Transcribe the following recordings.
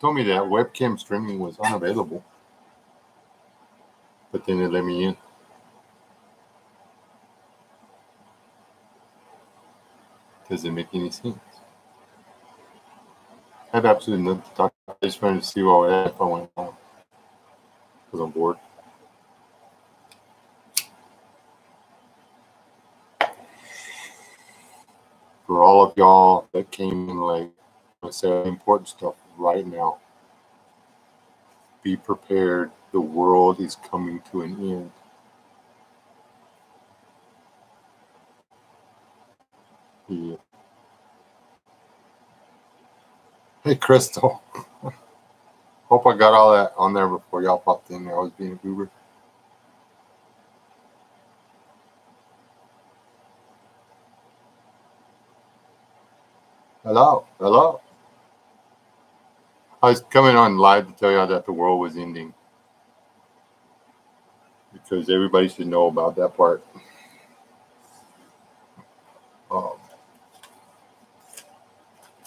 told me that webcam streaming was unavailable, but then they let me in. Doesn't make any sense. I had absolutely nothing to talk about. I just wanted to see what would happen if I went on because I'm bored. For all of y'all that came in late, I say important stuff right now. Be prepared. The world is coming to an end. Yeah. Hey, Crystal. Hope I got all that on there before y'all popped in there. I was being a goober. Hello. Hello. I was coming on live to tell y'all that the world was ending. Because everybody should know about that part.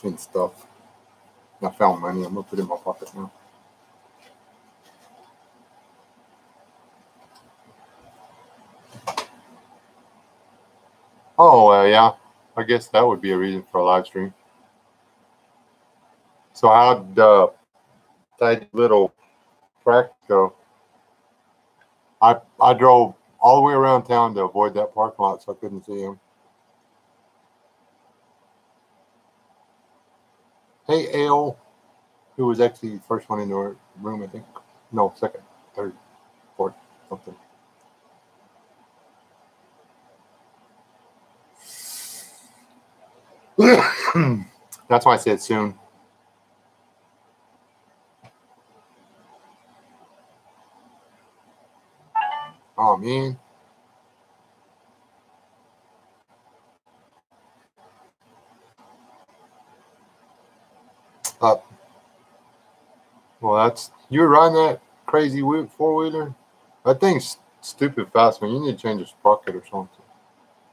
And stuff. I found money. I'm going to put it in my pocket now. Oh, yeah. I guess that would be a reason for a live stream. So how'd that little practice go? I drove all the way around town to avoid that parking lot so I couldn't see him. Hey, Ale, who was actually the first one in the room, I think. No, second, third, fourth, something. That's why I said soon. Oh, man. Well, you're riding that crazy four-wheeler? That thing's stupid fast, man. You need to change your sprocket or something.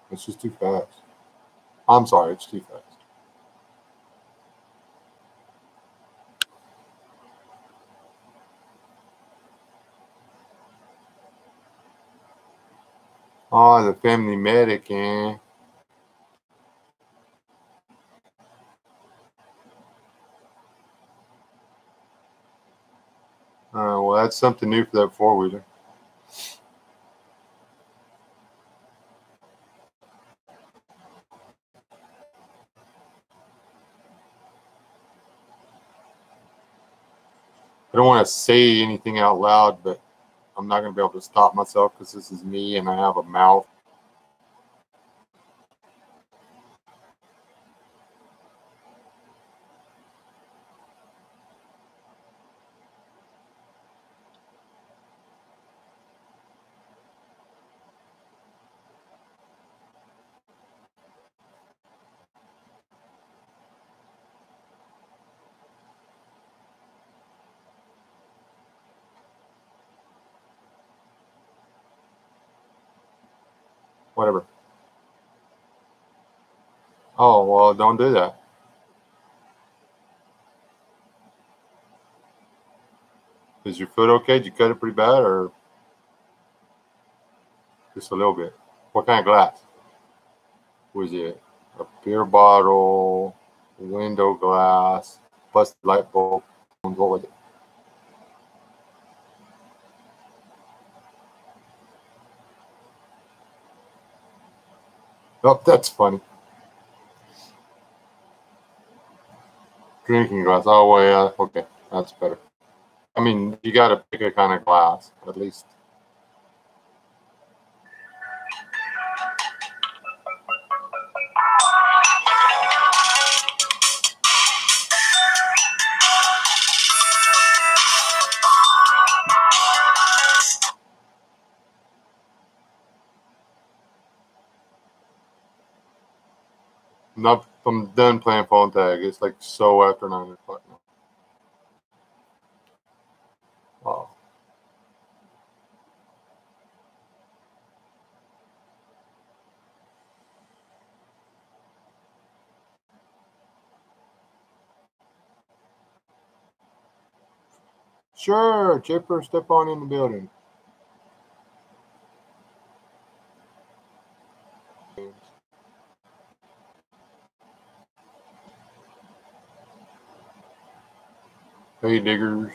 It's just too fast. I'm sorry, it's too fast. Oh, the family medic, eh? Well, that's something new for that four-wheeler. I don't want to say anything out loud, but I'm not going to be able to stop myself because this is me and I have a mouth. Whatever. Oh, well, don't do that. Is your foot okay? Did you cut it pretty bad or just a little bit? What kind of glass? Was it a beer bottle, window glass, busted light bulb? What was it? Oh, that's funny. Drinking glass. Oh, well, yeah. Okay, that's better. I mean, you got to pick a kind of glass, at least. I'm done playing phone tag. It's like so after 9 o'clock now. Oh. Sure, Chipper, step on in the building. Hey, diggers.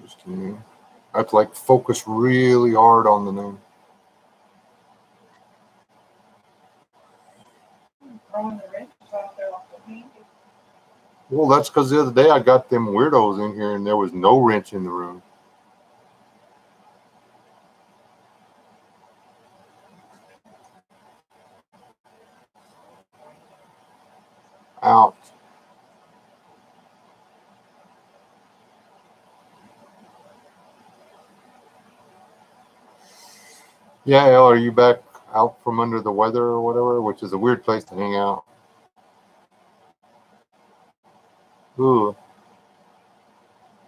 Just kidding. I have to like focus really hard on the name. Throwing the wrenches out there off the paint. Well, that's because the other day I got them weirdos in here and there was no wrench in the room. Out. Yeah, Al, are you back out from under the weather or whatever? Which is a weird place to hang out. Ooh.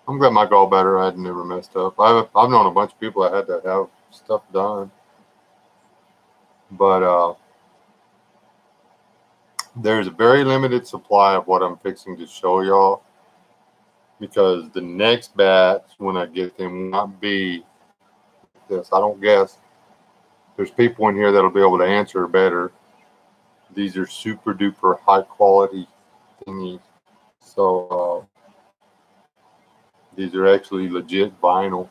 I'm glad my gallbladder had never messed up. I've known a bunch of people that had to have stuff done. But there's a very limited supply of what I'm fixing to show y'all. Because the next batch, when I get them, will not be this. I don't guess. There's people in here that'll be able to answer better. These are super duper high quality thingies. So these are actually legit vinyl.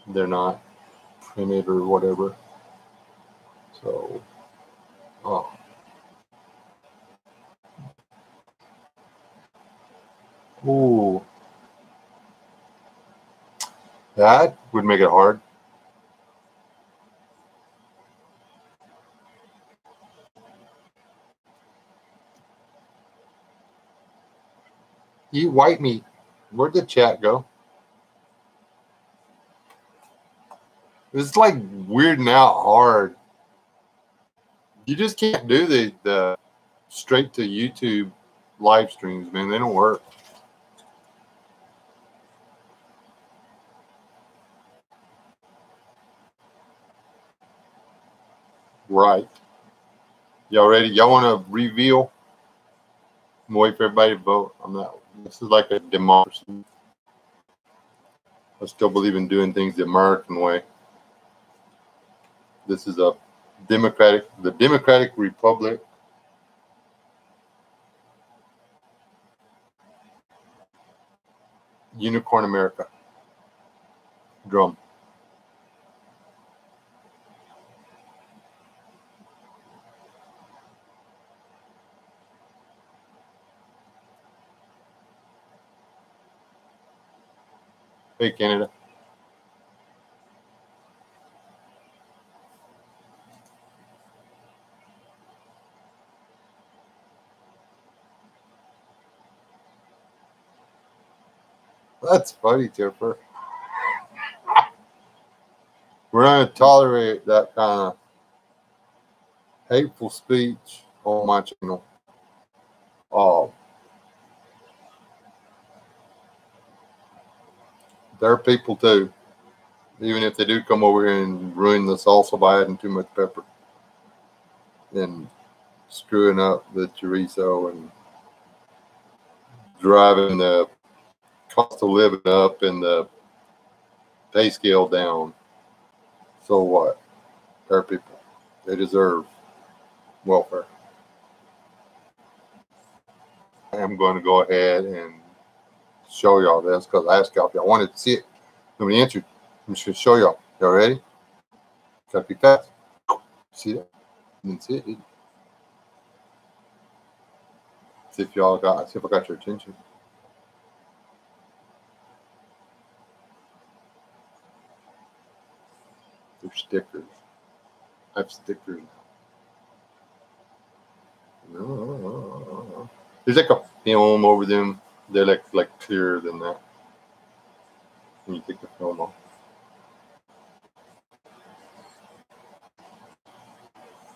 They're not printed or whatever. So, ooh, that would make it hard. Eat white meat. Where'd the chat go? It's like weirding out hard. You just can't do the straight to YouTube live streams, man. They don't work. Right. Y'all ready? Y'all want to reveal? I'm wait for everybody to vote. I'm not. This is like a democracy. I still believe in doing things the American way. This is the Democratic Republic. Unicorn America. Drum. Hey, Canada. That's funny, Tipper. We're not going to tolerate that kind of hateful speech on my channel. They're people too. Even if they do come over here and ruin the salsa by adding too much pepper and screwing up the chorizo and driving the cost of living up and the pay scale down. So what? They're people. They deserve welfare. I'm going to go ahead and show y'all this because I asked y'all if y'all wanted to see it. Nobody answered. I'm just going to show y'all. Y'all ready? Gotta be fast. See that? You didn't see it, did you? See if I got your attention. They're stickers. I have stickers now. No. There's like a film over them. They're like clearer than that. When you take the film off.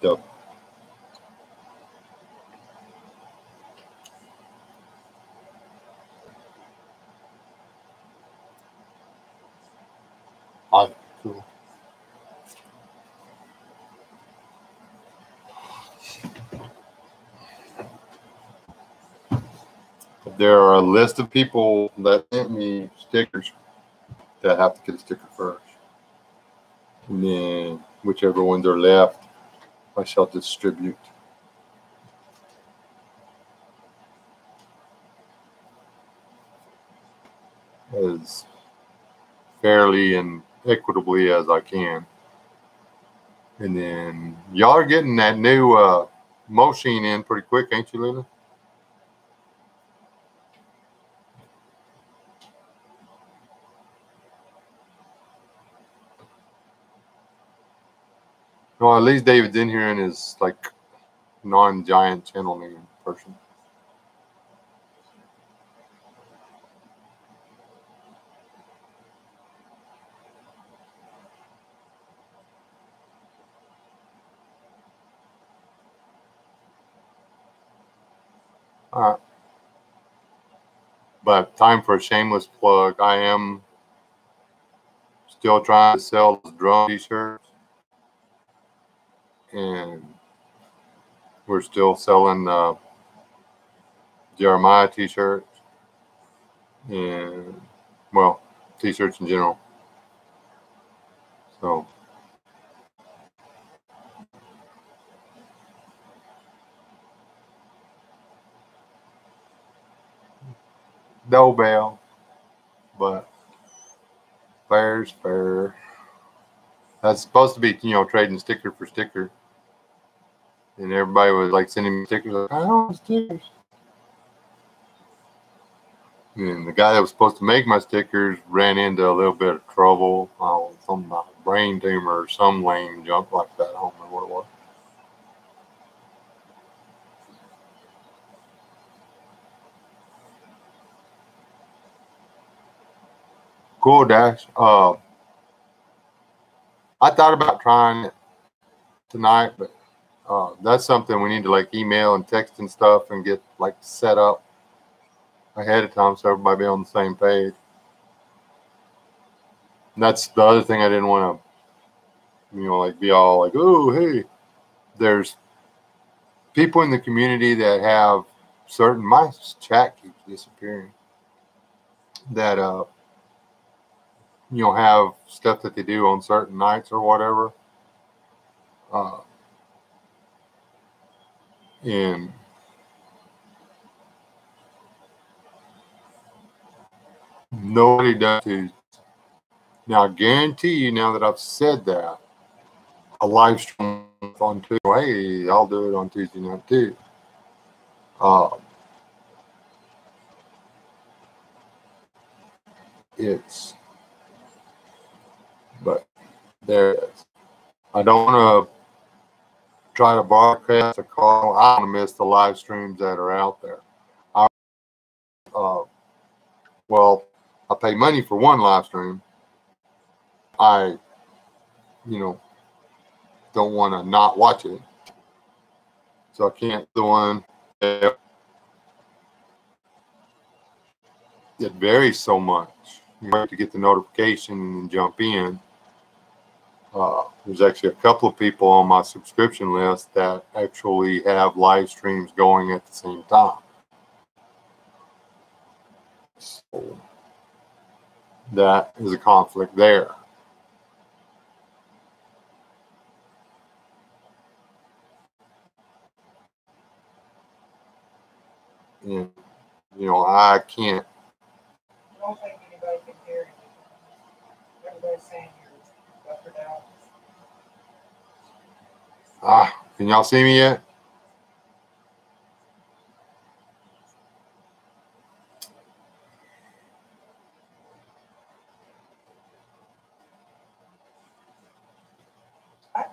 Dope. Cool. there are a list of people that sent me stickers that have to get a sticker first. And then whichever ones are left, I shall distribute. As fairly and equitably as I can. And then y'all are getting that new machine in pretty quick, ain't you, Lila? Well, at least David's in here and is like non-giant channel name person. All right. But time for a shameless plug. I am still trying to sell those drum t-shirts. And we're still selling Jeremiah t-shirts. And, well, t-shirts in general. So, no bail, but fair's fair. That's supposed to be, trading sticker for sticker. And everybody was like sending me stickers. Like, I don't want stickers. And the guy that was supposed to make my stickers ran into a little bit of trouble. Something about a brain tumor or some lame junk like that. I don't remember what it was. Cool, Dash. I thought about trying it tonight, but that's something we need to like email and text and stuff and get like set up ahead of time so everybody be on the same page. And that's the other thing I didn't want to, like be all like, oh, hey, there's people in the community that have certain, my chat keeps disappearing, that, have stuff that they do on certain nights or whatever. And nobody does Tuesdays. Now, I guarantee you, now that I've said that, a live stream on Tuesday, hey, I'll do it on Tuesday night too. But there it is. I don't want to try to broadcast a call. I don't want to miss the live streams that are out there. Well, I pay money for one live stream. I, don't want to not watch it. So I can't do one. It varies so much. You have to get the notification and jump in. There's actually a couple of people on my subscription list that actually have live streams going at the same time. So that is a conflict there. And, I can't. I don't think anybody can hear you. Everybody's saying you're buffered out. Can y'all see me yet? I can.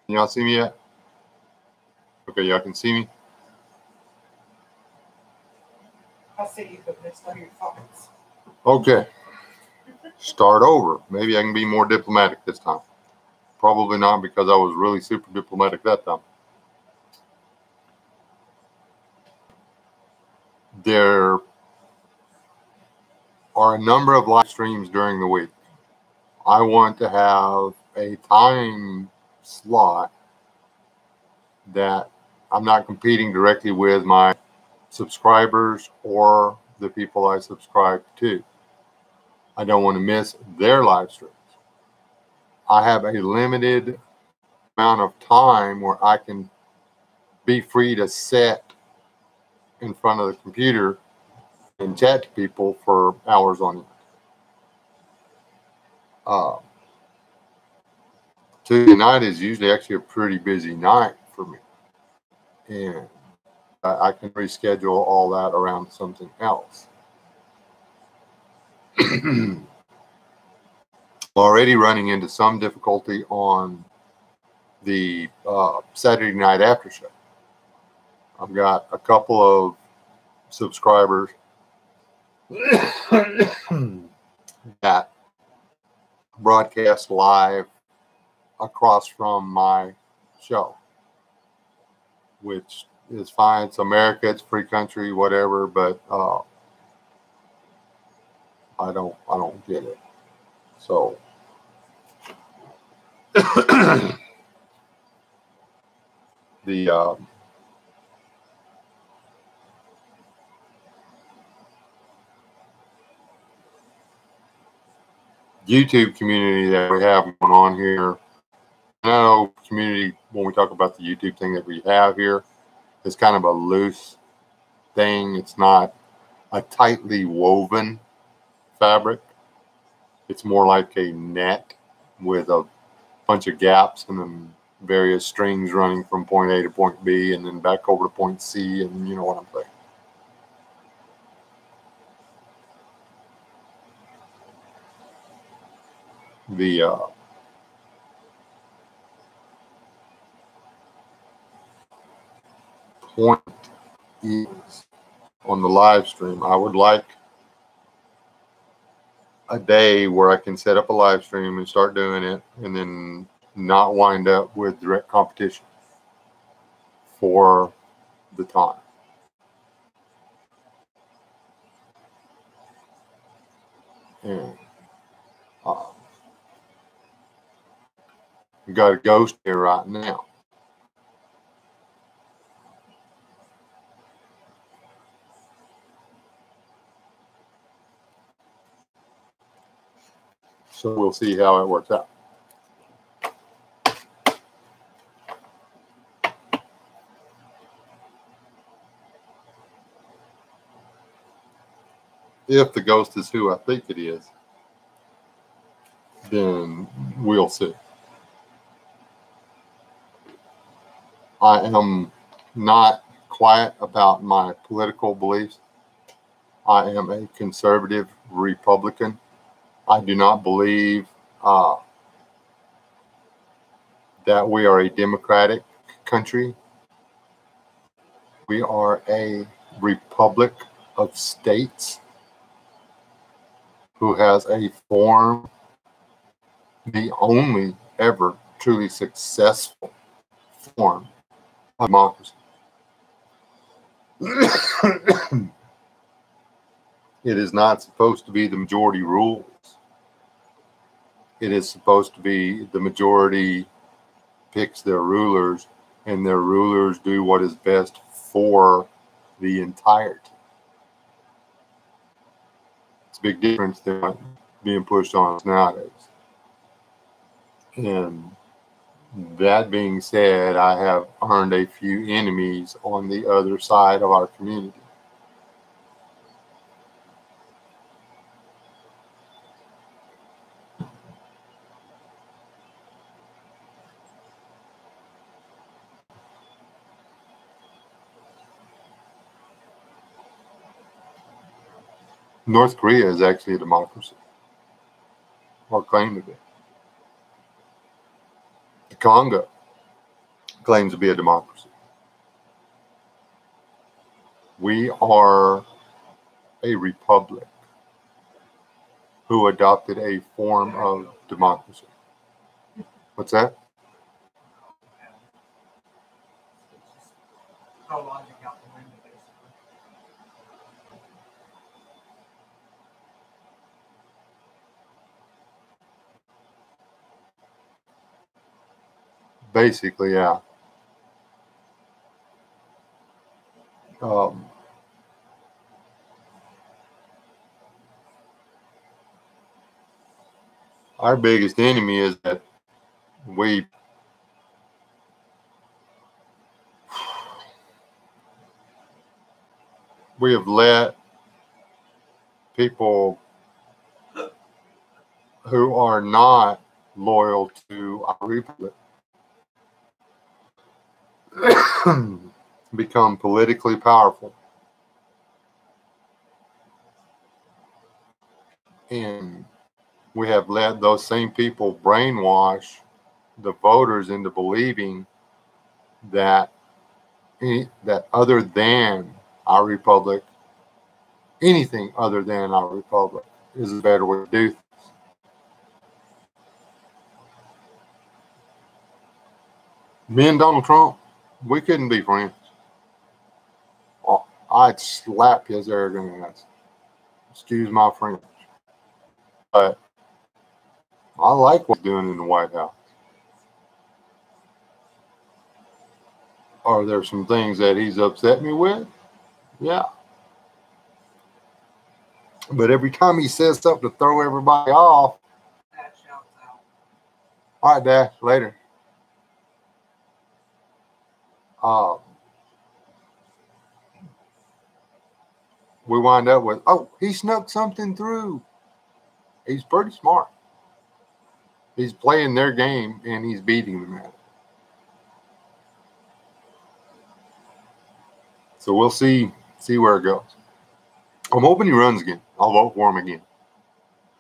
Can y'all see me yet? Okay, y'all can see me. I see you, but there's no your thoughts. Okay. Start over. Maybe I can be more diplomatic this time. Probably not, because I was really super diplomatic that time. There are a number of live streams during the week. I want to have a time slot that I'm not competing directly with my subscribers or the people I subscribe to. I don't want to miss their live streams. I have a limited amount of time where I can be free to sit in front of the computer and chat to people for hours on end. Tuesday night is usually actually a pretty busy night for me, and I can reschedule all that around something else. Already running into some difficulty on the Saturday night after show. I've got a couple of subscribers that broadcast live across from my show, which is fine. It's America, it's free country, whatever, but I don't get it. So the YouTube community that we have going on here, I know community, when we talk about the YouTube thing that we have here, is kind of a loose thing. It's not a tightly woven fabric. It's more like a net with a bunch of gaps and then various strings running from point A to point B and then back over to point C, and you know what I'm saying. The point is, on the live stream, I would like a day where I can set up a live stream and start doing it and then not wind up with direct competition for the time. And we got a ghost here right now. So we'll see how it works out. If the ghost is who I think it is, then we'll see. I am not quiet about my political beliefs. I am a conservative Republican. I do not believe that we are a democratic country. We are a republic of states who has a form, the only ever truly successful form of democracy. It is not supposed to be the majority rules. It is supposed to be the majority picks their rulers, and their rulers do what is best for the entirety. It's a big difference than what's being pushed on us nowadays. And that being said, I have earned a few enemies on the other side of our community. North Korea is actually a democracy, or claimed to be. The Congo claims to be a democracy. We are a republic who adopted a form of democracy. What's that? Basically, yeah. our biggest enemy is that we have let people who are not loyal to our republic become politically powerful. And we have let those same people brainwash the voters into believing that other than our republic, anything other than our republic is a better way to do things. Me and Donald Trump, we couldn't be friends. I'd slap his arrogant ass. Excuse my French. But I like what he's doing in the White House. Are there some things that he's upset me with? Yeah. But every time he says something to throw everybody off, Dad shouts out. all right, Dad, later. We wind up with, oh, he snuck something through. He's pretty smart. He's playing their game and he's beating them at it. So we'll see where it goes. I'm hoping he runs again. I'll vote for him again.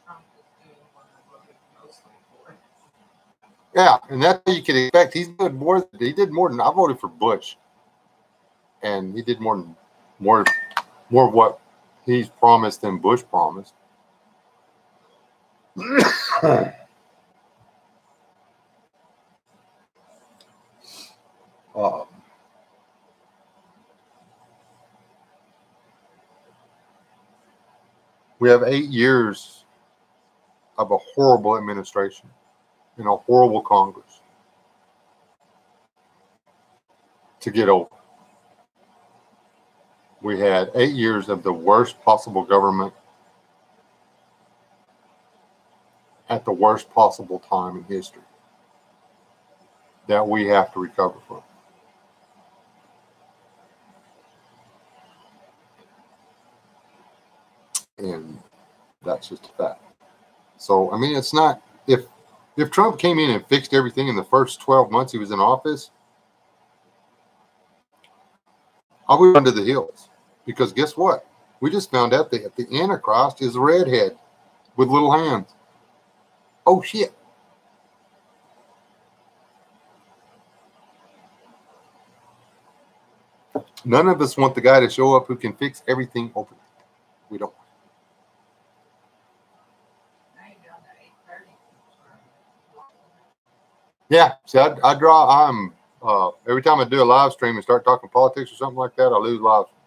Trump is doing what I voted mostly for. Yeah, and that's what you can expect. He did more than I voted for Bush, and he did more of what he's promised than Bush promised. We have 8 years of a horrible administration and a horrible Congress to get over. We had 8 years of the worst possible government at the worst possible time in history that we have to recover from. And that's just a fact. So, I mean, it's not, if Trump came in and fixed everything in the first 12 months he was in office, I would run to the hills. Because guess what? We just found out that the Antichrist is a redhead with little hands. Oh, shit. None of us want the guy to show up who can fix everything overnight. We don't. Yeah, see, I draw. Every time I do a live stream and start talking politics or something like that,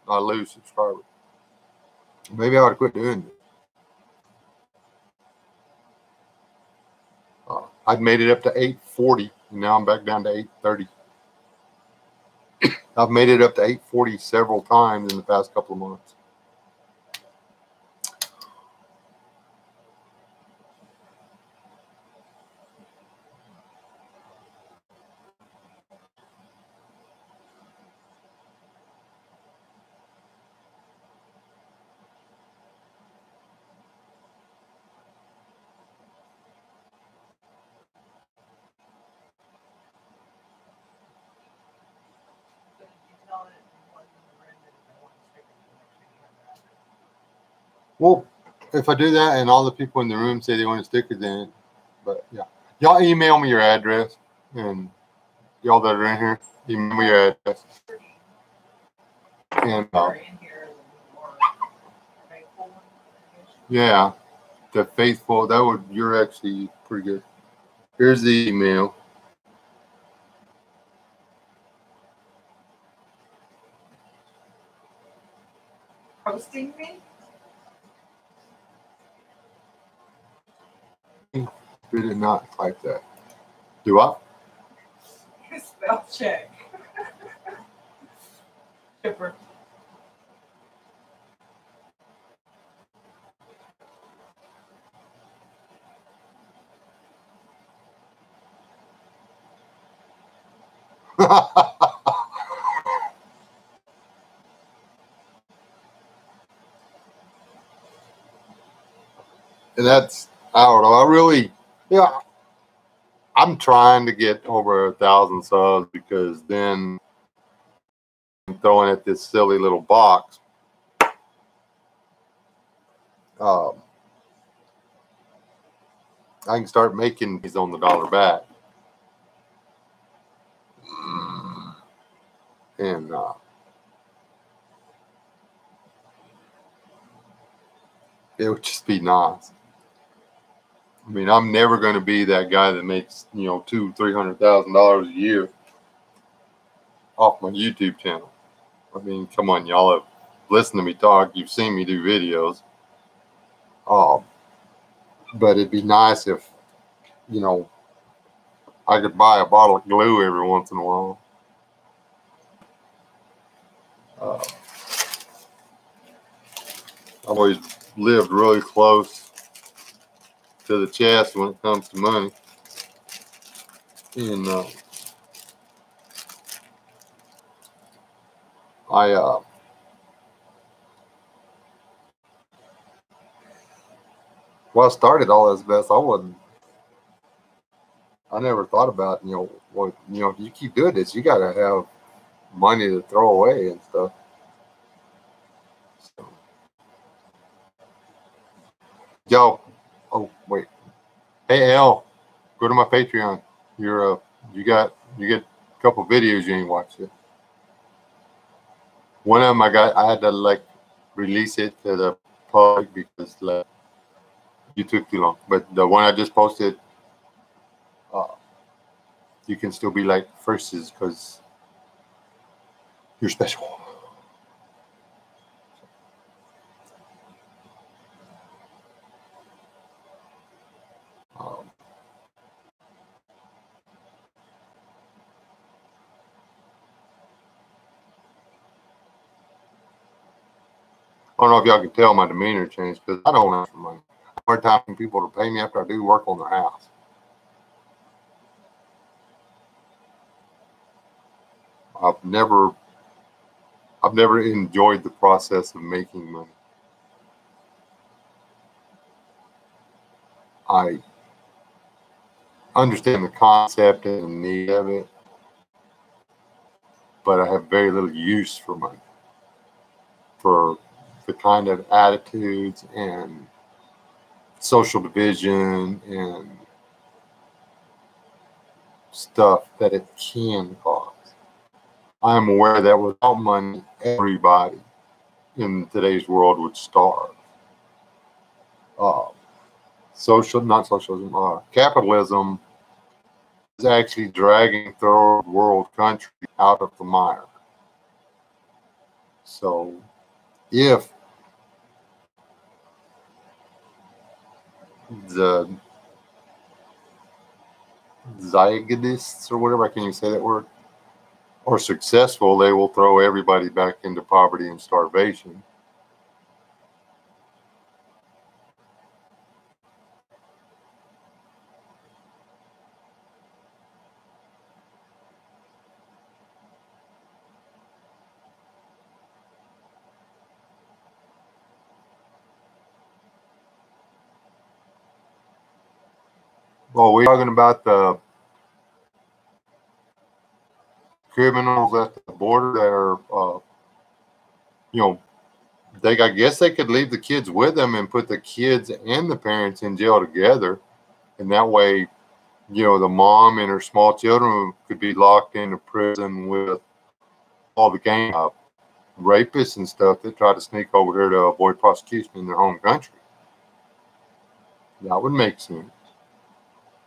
I lose subscribers. Maybe I ought to quit doing it. I'd made it up to 840, and now I'm back down to 830. I've made it up to 840 several times in the past couple of months. Well, if I do that and all the people in the room say they want to stick it in, but yeah, y'all email me your address, and y'all that are in here, email me your address. And yeah, the faithful, you're actually pretty good. Here's the email. Hosting me? Did it not like that? Do I? Spell check. Chipper. And that's, I don't know. I really, yeah, I'm trying to get over 1,000 subs because then I'm throwing at this silly little box. I can start making these on the dollar back. And it would just be nice. I mean, I'm never going to be that guy that makes, you know, $200,000-300,000 a year off my YouTube channel. I mean, come on, y'all have listened to me talk. You've seen me do videos. But it'd be nice if, you know, I could buy a bottle of glue every once in a while. I've always lived really close to the chest when it comes to money. And well, I started all this mess. I never thought about, you know, well, you know, if you keep doing this, you got to have money to throw away and stuff. So, yo, oh wait, hey L, go to my Patreon. You get a couple videos you ain't watched yet. One of them I had to like release it to the public because like you took too long. But the one I just posted, you can still be like firsts because you're special. I don't know if y'all can tell my demeanor changed because I don't ask for money. I have a hard time for people to pay me after I do work on their house. I've never enjoyed the process of making money. I understand the concept and the need of it, but I have very little use for money, for the kind of attitudes and social division and stuff that it can cause. I'm aware that without money, everybody in today's world would starve. Capitalism is actually dragging third world countries out of the mire. So if the Zionists or whatever, I can't even say that word, are successful, they will throw everybody back into poverty and starvation. Well, we're talking about the criminals at the border that are, you know, I guess they could leave the kids with them and put the kids and the parents in jail together. And that way, you know, the mom and her small children could be locked into prison with all the gang rapists and stuff that try to sneak over here to avoid prosecution in their home country. That would make sense.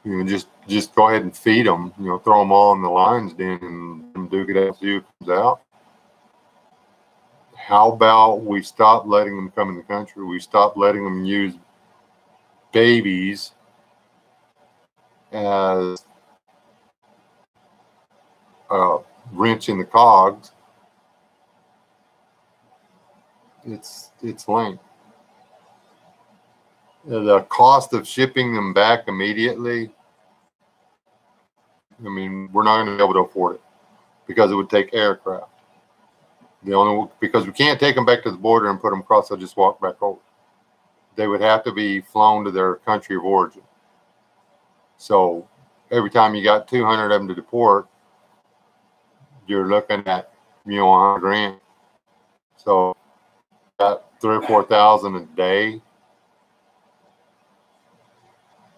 You know, just go ahead and feed them. You know, throw them all in the lion's den and duke it out, see who comes out. How about we stop letting them come in the country? We stop letting them use babies as wrench in the cogs. It's lame. The cost of shipping them back immediately, I mean, we're not going to be able to afford it. because it would take aircraft. Because we can't take them back to the border and put them across, they'll just walk back over. They would have to be flown to their country of origin. So every time you got 200 of them to deport, you're looking at, $100,000. So got 3,000 or 4,000 a day.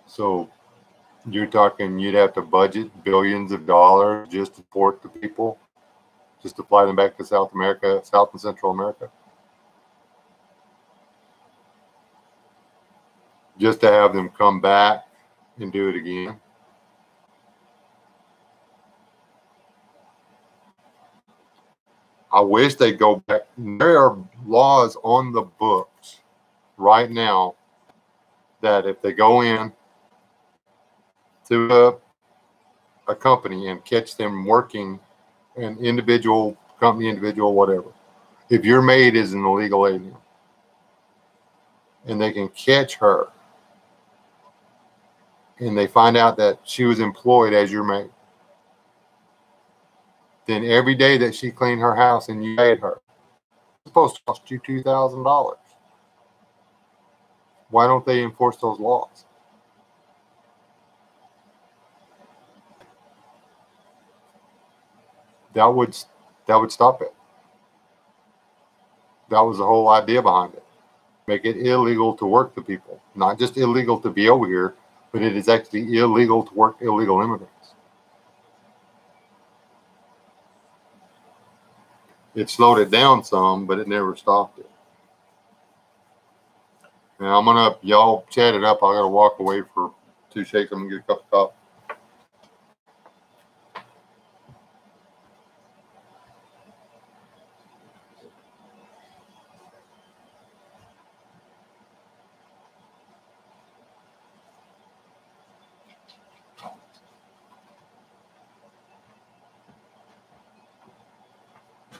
So you're talking, you'd have to budget billions of dollars just to deport the people, just to fly them back to South America, South and Central America. Just to have them come back and do it again. I wish they'd go back. There are laws on the books right now that if they go in to a company and catch them working, an individual, whatever, if your maid is an illegal alien and they can catch her and they find out that she was employed as your maid, then every day that she cleaned her house and you paid her, it's supposed to cost you $2,000. Why don't they enforce those laws? That would stop it. That was the whole idea behind it. Make it illegal to work the people. Not just illegal to be over here, but it is actually illegal to work illegal immigrants. It slowed it down some, but it never stopped it. Now y'all chat it up. I gotta walk away for 2 shakes. I'm gonna get a cup of coffee.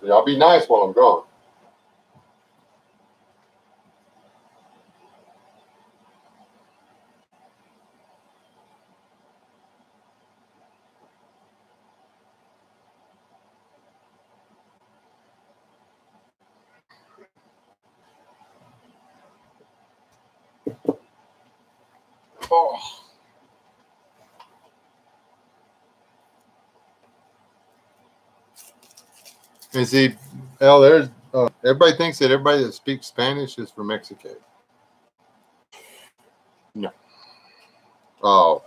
Y'all be nice while I'm gone. Oh. And see, there's everybody thinks that everybody that speaks Spanish is from Mexico. No. Oh,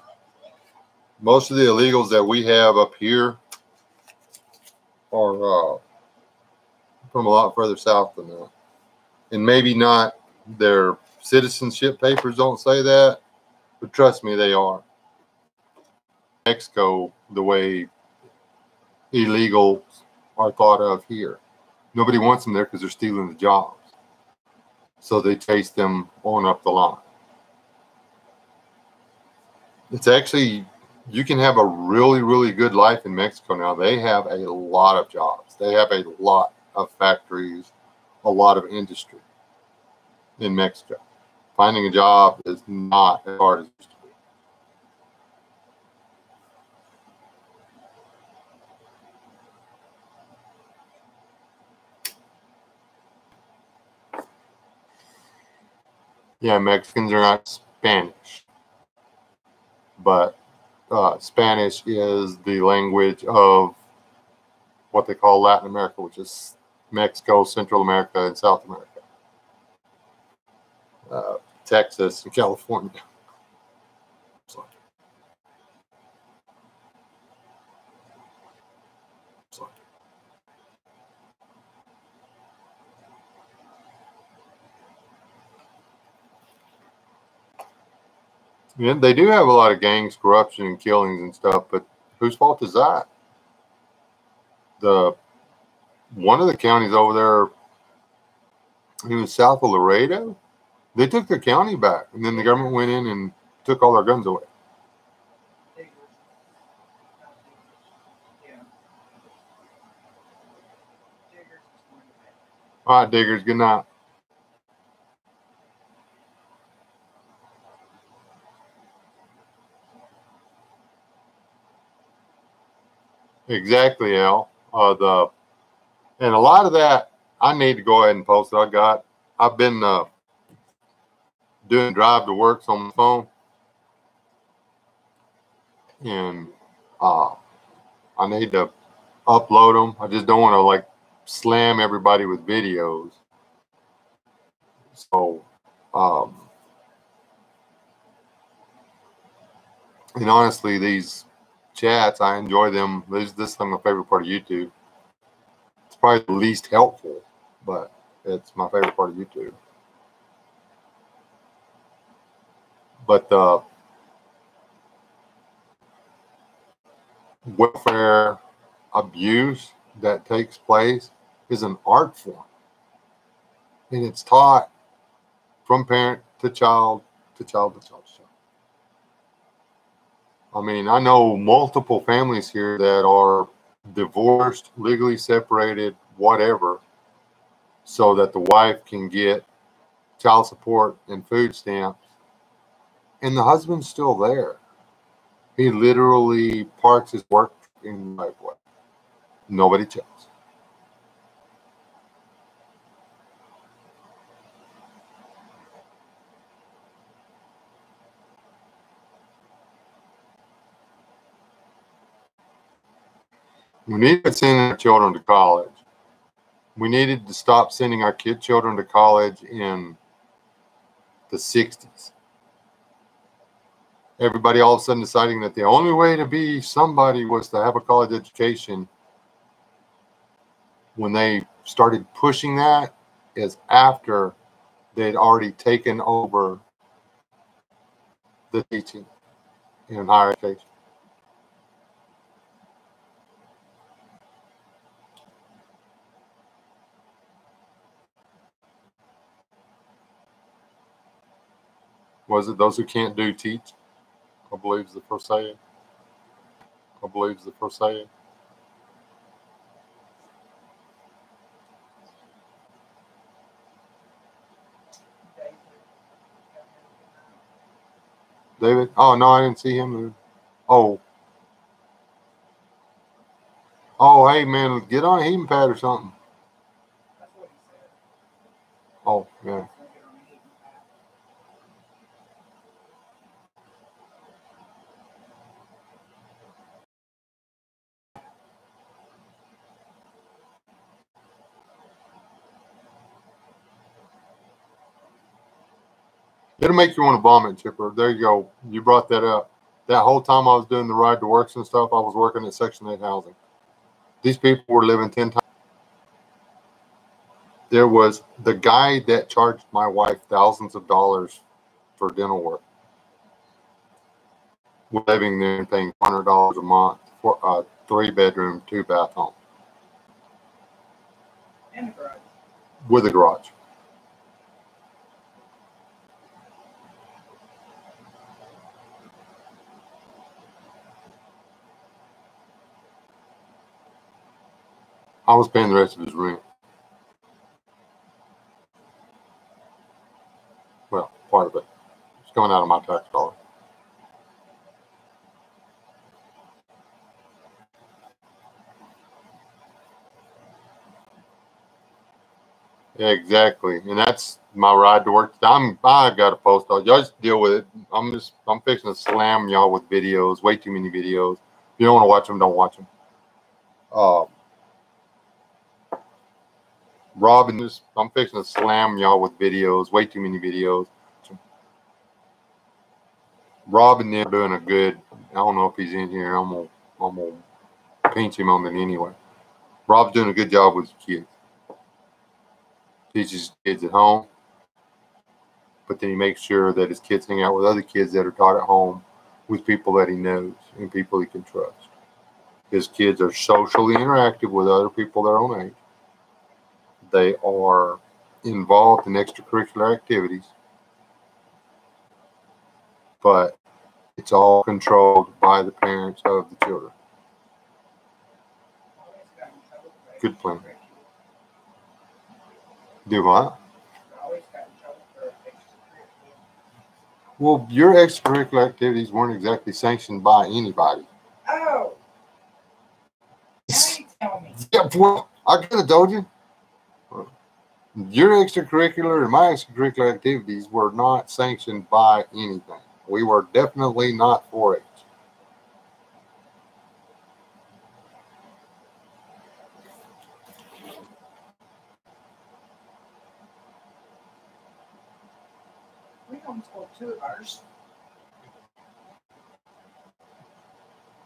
most of the illegals that we have up here are from a lot further south than that. And maybe not their citizenship papers don't say that, but trust me, they are. Mexico, the way illegals are thought of here. Nobody wants them there because they're stealing the jobs. So they chase them on up the line. It's actually, you can have a really, really good life in Mexico now. They have a lot of jobs. They have a lot of factories, a lot of industry in Mexico. Finding a job is not as hard as it used to be. Yeah, Mexicans are not Spanish, but Spanish is the language of what they call Latin America, which is Mexico, Central America, and South America. Texas and California. Yeah, they do have a lot of gangs, corruption, and killings and stuff, but whose fault is that? One of the counties over there, it was south of Laredo, they took the county back, and then the government went in and took all their guns away. All right, diggers, good night. Exactly, Al. And a lot of that I need to go ahead and post it. I've been doing drive to works on my phone, and I need to upload them. I just don't want to like slam everybody with videos. So, and honestly, these chats, I enjoy them. This is my favorite part of YouTube. It's probably the least helpful, but it's my favorite part of YouTube. But the welfare abuse that takes place is an art form, and it's taught from parent to child to child to child to child. I mean, I know multiple families here that are divorced, legally separated, whatever, so that the wife can get child support and food stamps, and the husband's still there. He literally parks his work in the driveway. Nobody checks. We need to send our children to college. We needed to stop sending our children to college in the 60s. Everybody all of a sudden deciding that the only way to be somebody was to have a college education. When they started pushing that is after they'd already taken over the teaching in higher education. Was it those who can't do teach? I believe is the first saying. I believe is the first saying. David? Oh, no, I didn't see him. Oh. Oh, hey, man, get on a heating pad or something. Oh, yeah. It'll make you want to vomit, Chipper. There you go. You brought that up. That whole time I was doing the ride to works and stuff, I was working at Section 8 housing. These people were living 10 times. There was the guy that charged my wife thousands of dollars for dental work, living there and paying $100 a month for a 3-bedroom, 2-bath home. And a garage. With a garage. I was paying the rest of his rent. Well, part of it. It's coming out of my tax dollar. Yeah, exactly. And that's my ride to work. I got to post all. Y'all just deal with it. I'm fixing to slam y'all with videos. Way too many videos. If you don't want to watch them, don't watch them. Robin, I'm fixing to slam y'all with videos. Way too many videos. Robin, they're doing a good. I don't know if he's in here. I'm gonna pinch him on it anyway. Rob's doing a good job with his kids. Teaches kids at home, but then he makes sure that his kids hang out with other kids that are taught at home with people that he knows and people he can trust. His kids are socially interactive with other people their own age. They are involved in extracurricular activities, but it's all controlled by the parents of the children. Good plan. Do what? Well, your extracurricular activities weren't exactly sanctioned by anybody. Oh. Now you tell me. Well, I could have told you. Your extracurricular and my extracurricular activities were not sanctioned by anything. We were definitely not 4-H. We homeschooled 2 of ours.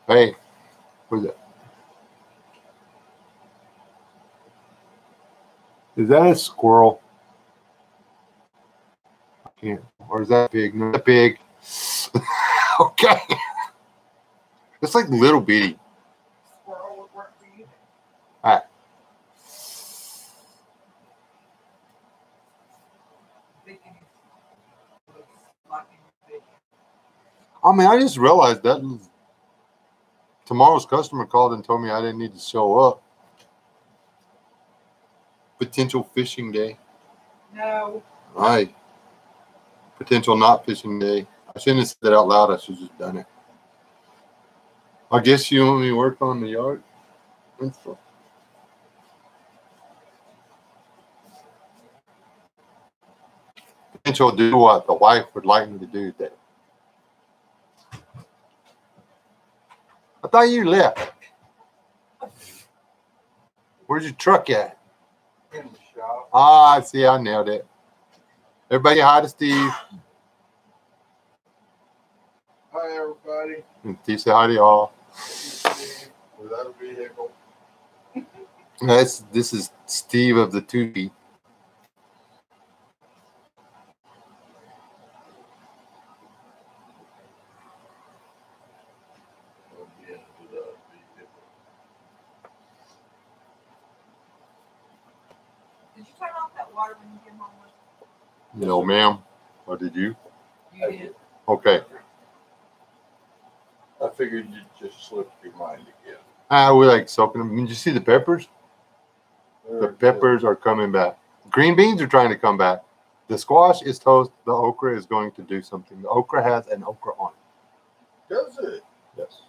Hey, who's that? Is that a squirrel? I can't. Or is that a pig? No, a pig. Okay. It's like little bitty. Squirrel would work for you. All right. Thinking looks like big. I mean, I just realized that tomorrow's customer called and told me I didn't need to show up. Potential fishing day. No. Right. Potential not fishing day. I shouldn't have said that out loud. I should have just done it. I guess you want me to work on the yard and stuff. Potential do what the wife would like me to do today. I thought you left. Where's your truck at? In the shop. Ah, I see. I nailed it. Everybody, hi to Steve. Hi, everybody. And Steve said hi to y'all. Without a vehicle. This is Steve of the 2B. Did you turn off that water when you came home? No, ma'am. Or did you? You did. Okay. I figured you'd just slip your mind again. We like soaking them. Did you see the peppers? The peppers are coming back. Green beans are trying to come back. The squash is toast. The okra is going to do something. The okra has an okra on it. Does it? Yes.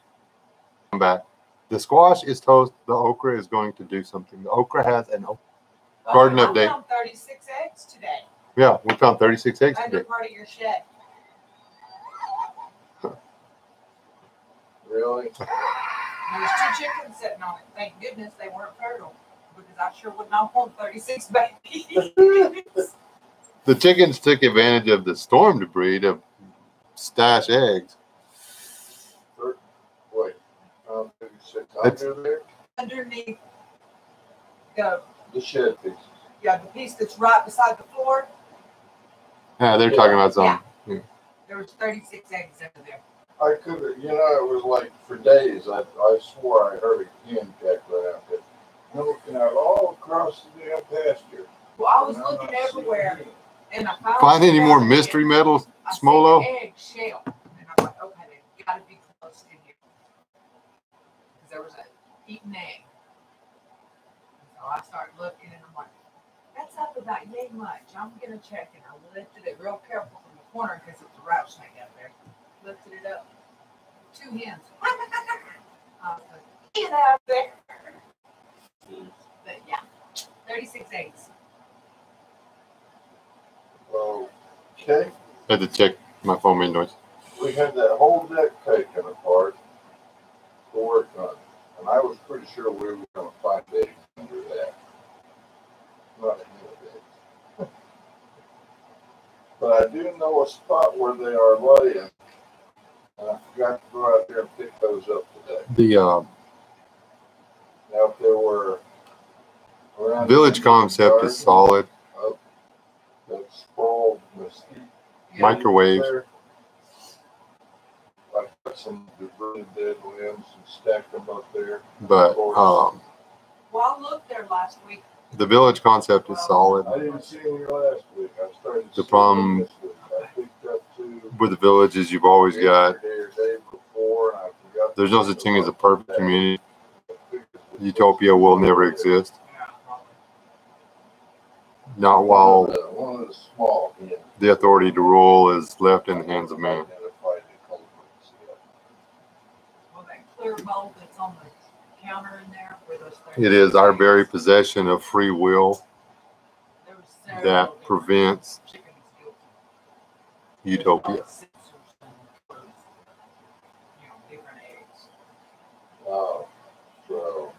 Come back. The squash is toast. The okra is going to do something. The okra has an okra. Garden update. I found 36 eggs today. Yeah, we found 36 eggs Under today. part of your shed. Really? There's 2 chickens sitting on it. Thank goodness they weren't fertile, because I sure would not want 36 babies. The chickens took advantage of the storm debris to stash eggs. Wait. 36 under there? Underneath The shed pieces. the piece that's right beside the floor, Yeah, they're talking about something. there was 36 eggs under there. I could have, it was like for days. I swore I heard a hen cackling out there. I'm looking out all across the damn pasture. Well, I was And I'm looking not everywhere, seeing and I found Find any more mystery metals, I see Smolo? an egg shell, and I'm like, okay, they got to be close in here, because there was an eaten egg. So I started looking, and I'm like, that's up about yay much. I'm gonna check, and I lifted it real careful from the corner because it was a rattlesnake out there. Lifted it up, 2 hens. I was like, get out there. But yeah, 36 eggs. Okay. I had to check my phone made noise. We had that whole deck taken apart to work on. And I was pretty sure we were going to find eggs under that. Not a hen of eggs. But I do know a spot where they are laying. And I forgot to go out there and pick those up today. The Now, if there were around village concept is solid. that sprawled mesquite Microwaves. there. I got some diverted dead limbs and stacked them up there. But Well, I looked there last week. the village concept is solid. I didn't see any last week. I started The seeing problem them this week. I picked up 2 With the villages, you've always got, yesterday or day before, and I forgot. there's no such thing as a perfect community. Utopia will never exist. Not while One of the small hens. the authority to rule is left in the hands of man. Identified the culprits yet. Well, that clear bowl that's on the counter in there where those It is our very possession of free will that prevents utopia. Oh, so.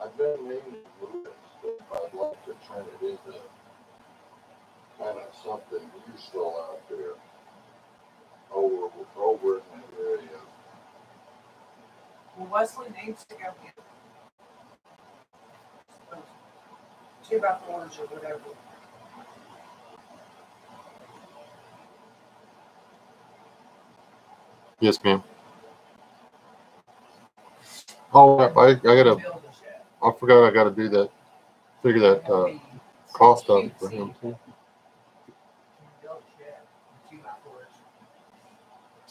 I've been meaning to do this. I'd like to turn it into kind of something useful out there over in that area. Well, Wesley needs to go get 2x4s or whatever. Yes, ma'am. Oh, I gotta. I forgot I gotta do that. Figure that cost up for him too.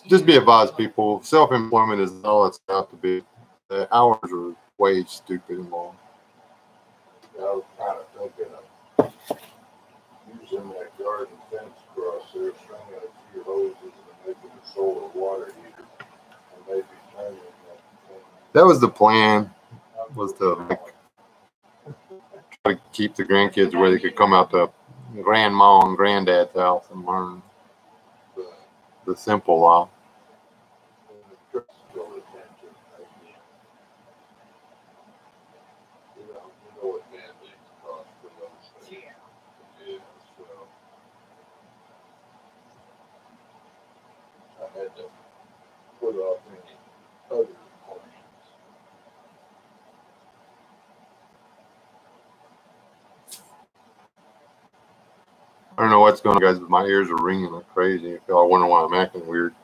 Just be advised, people. Self-employment is not all it's out to be. The hours are way stupid and long. I was kind of thinking of using that garden fence across there, stringing a few hoses and making a solar water heater, and maybe turning that. That was the plan. Was to try to keep the grandkids where they could come out to grandma and granddad's house and learn the simple life. I had to put off any other plans. I don't know what's going on, guys, but my ears are ringing like crazy. If y'all wonder why I'm acting weird.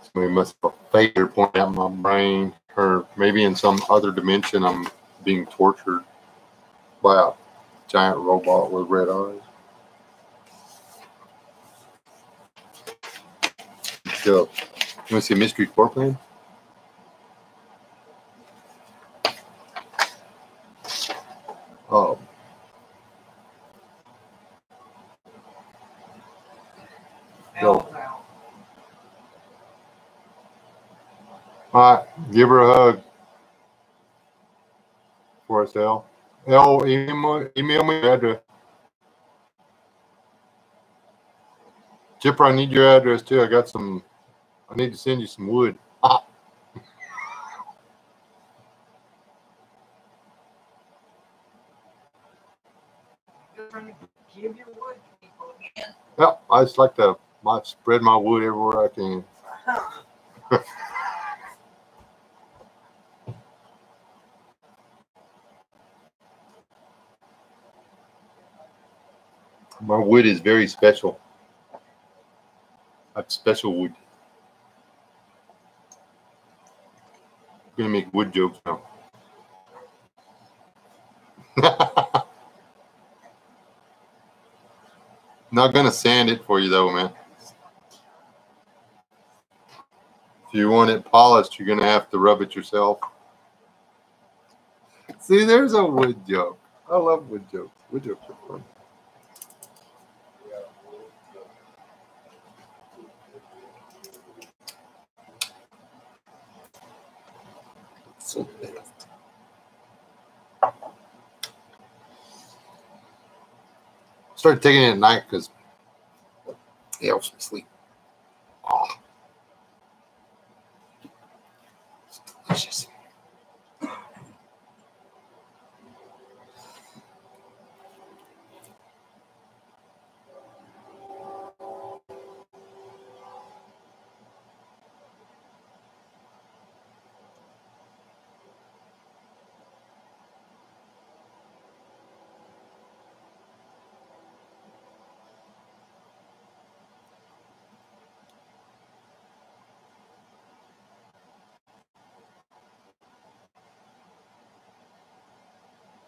Somebody must have a phaser pointing at my brain, or maybe in some other dimension I'm being tortured by a giant robot with red eyes. So, you want to see a mystery floor plan? Oh. Go. All right, give her a hug for us, Elle. Elle, email me your address. Chipper, I need your address too. I need to send you some wood. Ah. Yeah, I just like to spread my wood everywhere I can. My wood is very special. I have special wood. I'm gonna make wood jokes now. Not gonna sand it for you though, man. If you want it polished, you're gonna have to rub it yourself. See, there's a wood joke. I love wood jokes. Wood jokes are fun. So fast. Started taking it at night because it helps me sleep. Oh, it's delicious.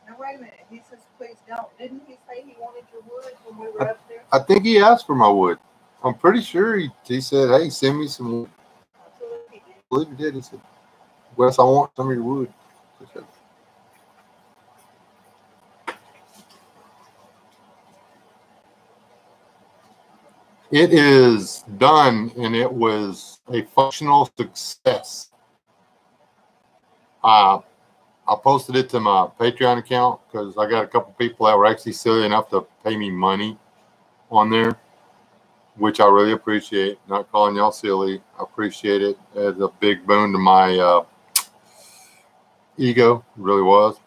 Now wait a minute. He says, please don't. Didn't he say he wanted your wood when we were up there? I think he asked for my wood. I'm pretty sure he said, hey, send me some wood. I believe he did. He said, Wes, I want some of your wood. It is done, and it was a functional success. I posted it to my Patreon account because I got a couple people that were actually silly enough to pay me money on there, which I really appreciate. Not calling y'all silly. I appreciate it. It's a big boon to my ego. It really was.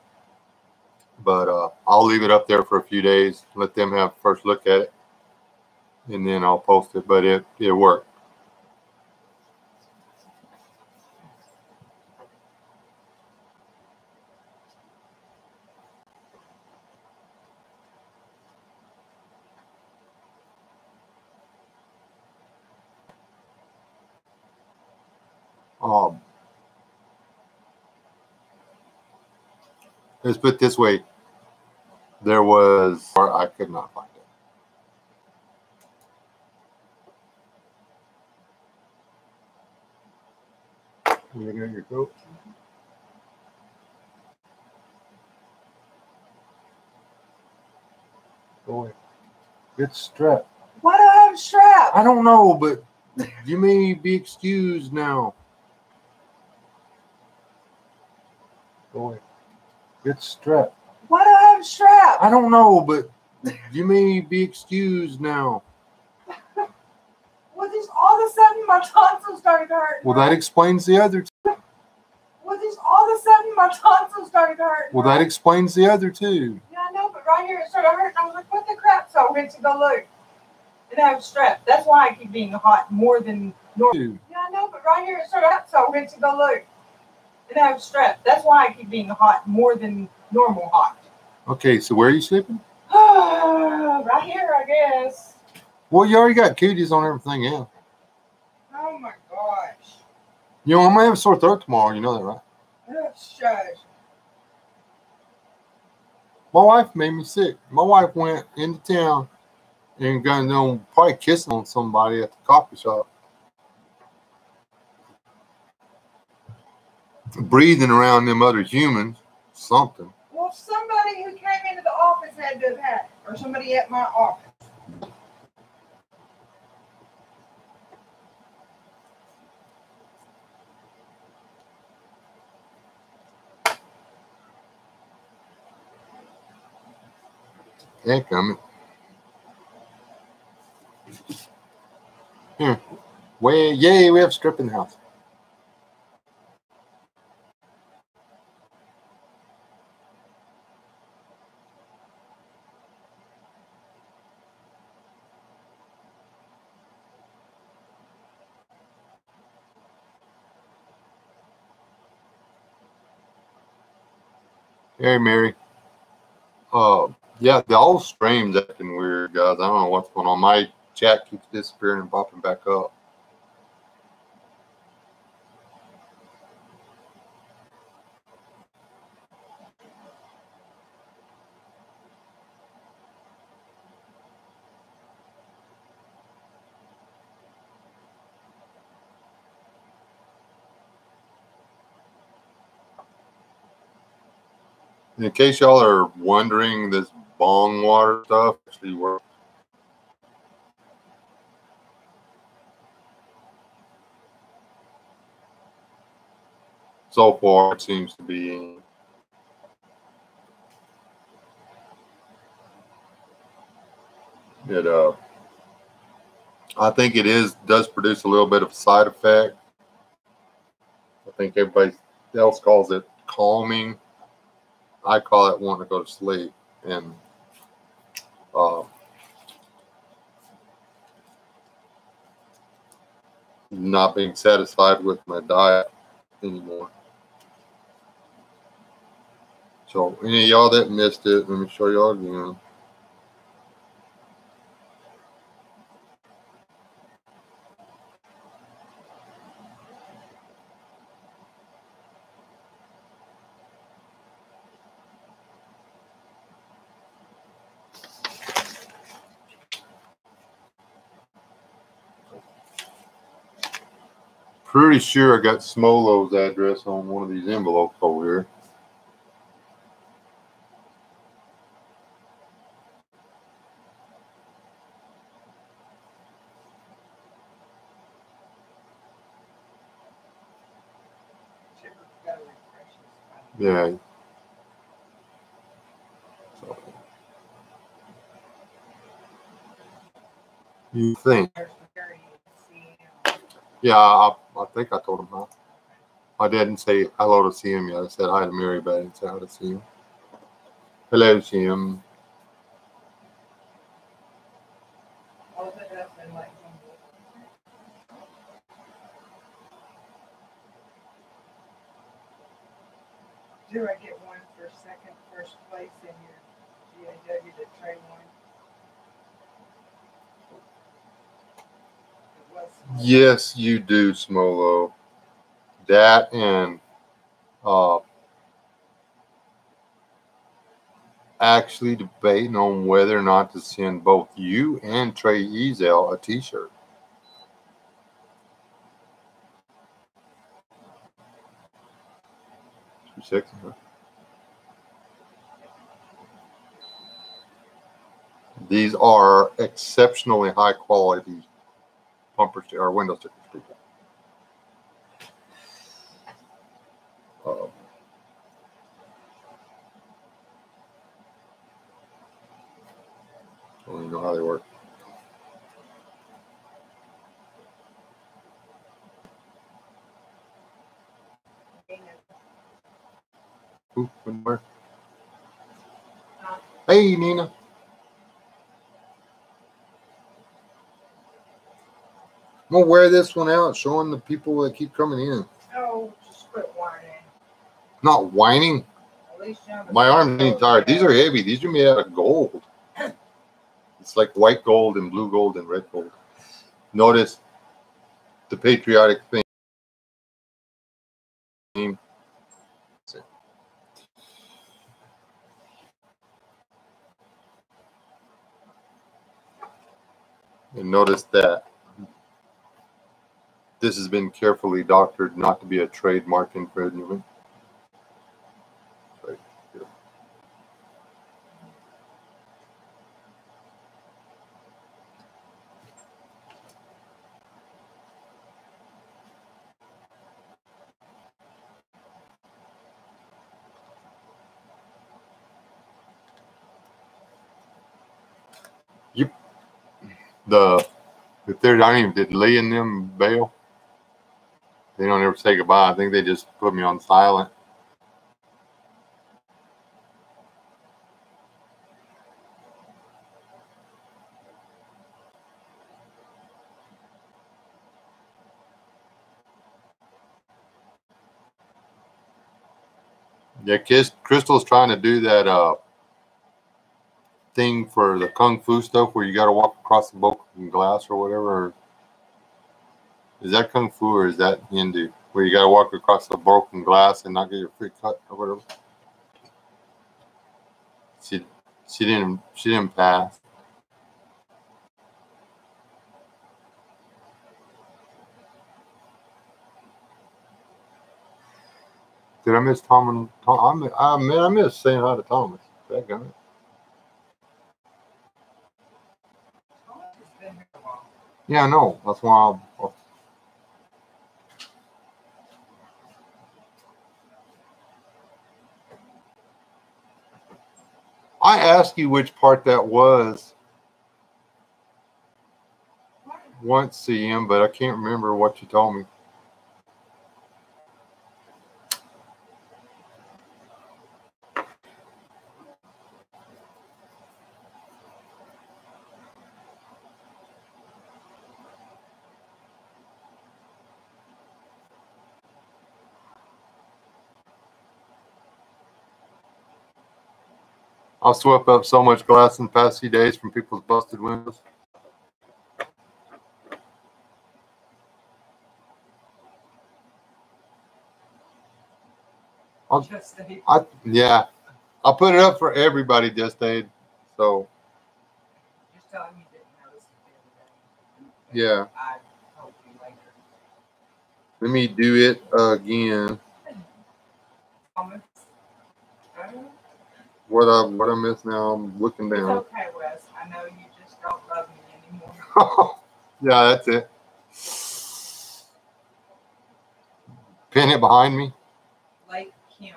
But I'll leave it up there for a few days, let them have a first look at it, and then I'll post it. But it worked. Let's put it this way. There was, or I could not find it. You looking at your coat? Go away. It's strapped. Why do I have a strap? I don't know, but you may be excused now. Go away. It's strapped. Why do I have a strap? I don't know, but you may be excused now. Well, just all of a sudden my tonsils started hurting. Well, that explains the other two. Well, just all of a sudden my tonsils started hurting. Well, that explains the other two. Yeah, I know, but right here it started hurting. I was like, what the crap? So I went to go look. And I have a strap. That's why I keep being hot more than normal. Yeah, I know, but right here it started hurting. So I went to go look. And I have a strap. That's why I keep being hot more than normal hot. Okay, so where are you sleeping? Right here, I guess. Well, you already got cooties on everything else. Oh my gosh. You know, I'm gonna have a sore throat tomorrow. You know that, right? Shush. My wife made me sick. My wife went into town and got probably kissing on somebody at the coffee shop. Breathing around them other humans. Something. Well, somebody who came into the office had to have had it. Or somebody at my office. They're coming. Here. Yay, we have strip in the house. Hey, Mary. Yeah, the whole stream's acting weird, guys. I don't know what's going on. My chat keeps disappearing and popping back up. In case y'all are wondering, this bong water stuff actually works. So far, it seems to be. I think it does produce a little bit of a side effect. I think everybody else calls it calming. I call it wanting to go to sleep and not being satisfied with my diet anymore. So any of y'all that missed it, let me show y'all again. Pretty sure I got Smolo's address on one of these envelopes over here. Yeah. So, you think? There's Mary and CM. Yeah, I think I told him that. I didn't say hello to CM yet. I said hi to Mary, but I didn't say hi to CM. Hello, CM. Hold it up and let him look. Do I get one for second, first place in your GAW to trade one? It was. Yes, you do, Smolo. That and actually debating on whether or not to send both you and Trey Ezel a T-shirt. Too sexy, huh? These are exceptionally high quality bumper stickers or window stickers, people. I don't even know how they work. Ooh, wouldn't work. Hey, Nina. I'm gonna wear this one out, showing the people that keep coming in. Oh, just quit whining. Not whining. At least you know the My arms ain't tired. These are heavy. These are made out of gold. It's like white gold and blue gold and red gold. Notice the patriotic thing. And notice that this has been carefully doctored not to be a trademark infringement. Right here. Yep. If they're not even did Lee and them bail, they don't ever say goodbye. I think they just put me on silent. Yeah, Crystal's trying to do that thing for the kung fu stuff where you got to walk across the broken glass or whatever. Is that kung fu or is that Hindu? Where you got to walk across the broken glass and not get your feet cut or whatever. She didn't pass. Did I miss Tom? I miss saying hi to Thomas. That guy. Yeah, I know. That's why I asked you which part that was once, CM, but I can't remember what you told me. I've swept up so much glass in the past few days from people's busted windows. Yeah, I'll put it up for everybody, Just Aid. So, Just tell him you didn't notice it the other day. yeah. I told you later. Let me do it again. Thomas. What I missed now? I'm looking It's down. okay, Wes. I know you just don't love me anymore. Yeah, that's it. Pin it behind me. Lake Kemp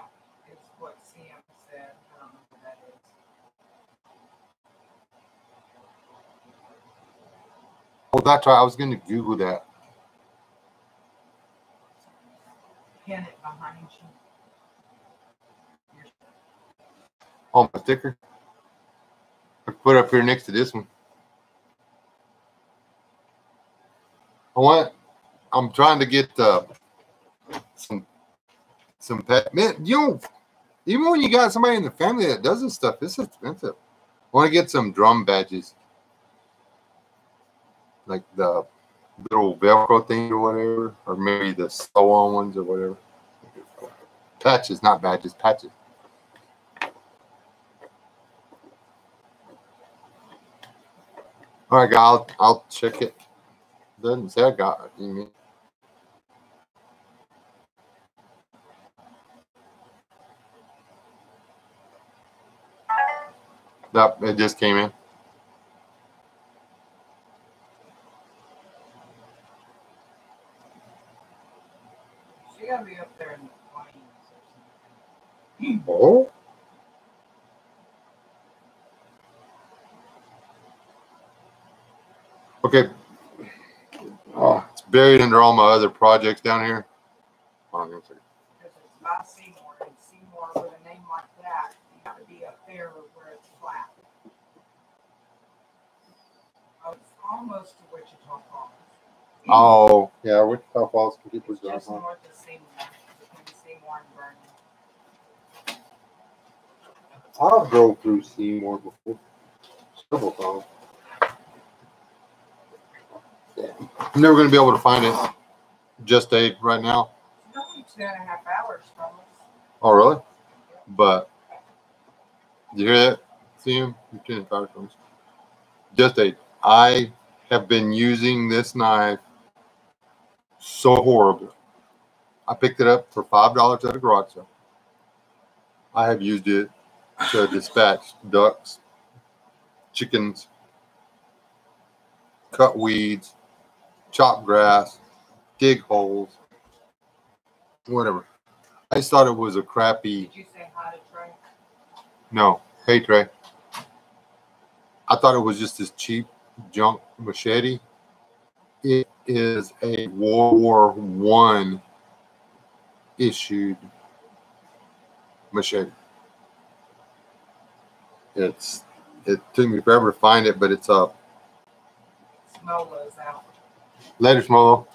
Oh, that's right. I was going to Google that. Pin it behind you. Oh, my sticker. I put it up here next to this one. I'm trying to get some pet. Man, you know, even when you got somebody in the family that does this stuff, it's expensive. I want to get some drum badges, like the little Velcro thing or whatever, or maybe the sew-on ones or whatever. Patches, not badges, patches. All right, guys, I'll check it. Doesn't say I got it. Nope, it just came in. She gotta be up there in the 20s or something. Oh. Okay. Oh, it's buried under all my other projects down here. Hold on a second. Because it's by Seymour, and Seymour with a name like that, you gotta be up there where it's flat. Oh, it's almost to Wichita Falls. Oh, yeah, Wichita Falls can keep It's us just going. north of Seymour, between Seymour and Vernon. I've drove through Seymour before. Several times. Yeah. I'm never going to be able to find it just right now. It's only 2.5 hours from us. Oh, really? But, you hear that? See him? Just I have been using this knife so horribly. I picked it up for $5 at a garage sale. I have used it to dispatch ducks, chickens, cut weeds, chop grass, dig holes, whatever. I just thought it was a crappy. Did you say hi to Trey? No, hey Trey. I thought it was just this cheap junk machete. It is a World War I issued machete. It took me forever to find it, but it's up. Smola's out. Later, Smolo.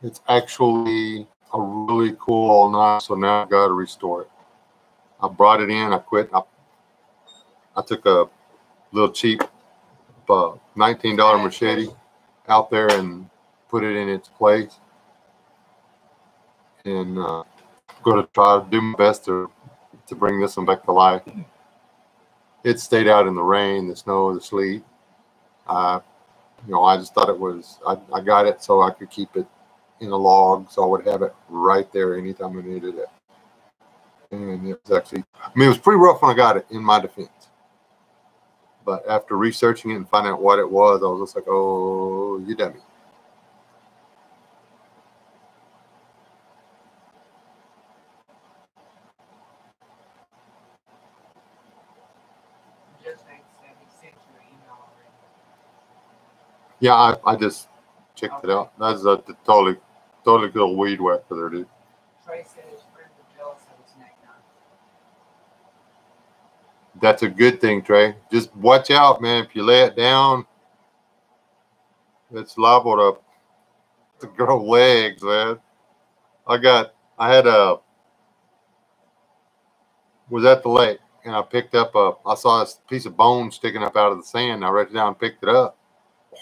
It's actually a really cool knife, so now I've got to restore it. I brought it in. I quit. I took a little cheap $19 machete out there and put it in its place, and going to try to do my best to bring this one back to life. It stayed out in the rain, the snow, the sleet. I just thought it was. I got it so I could keep it in a log, so I would have it right there anytime I needed it. And it was actually, it was pretty rough when I got it, in my defense. But after researching it and finding out what it was, I was just like, oh, you dummy. Yeah, I just checked it out. That's a totally good weed whacker there, dude. Trey said his friend was jealous of his neck knife. That's a good thing, Trey. Just watch out, man. If you lay it down, it's liable to grow legs, man. Was at the lake, and I picked up I saw this piece of bone sticking up out of the sand. I wrote it down and picked it up.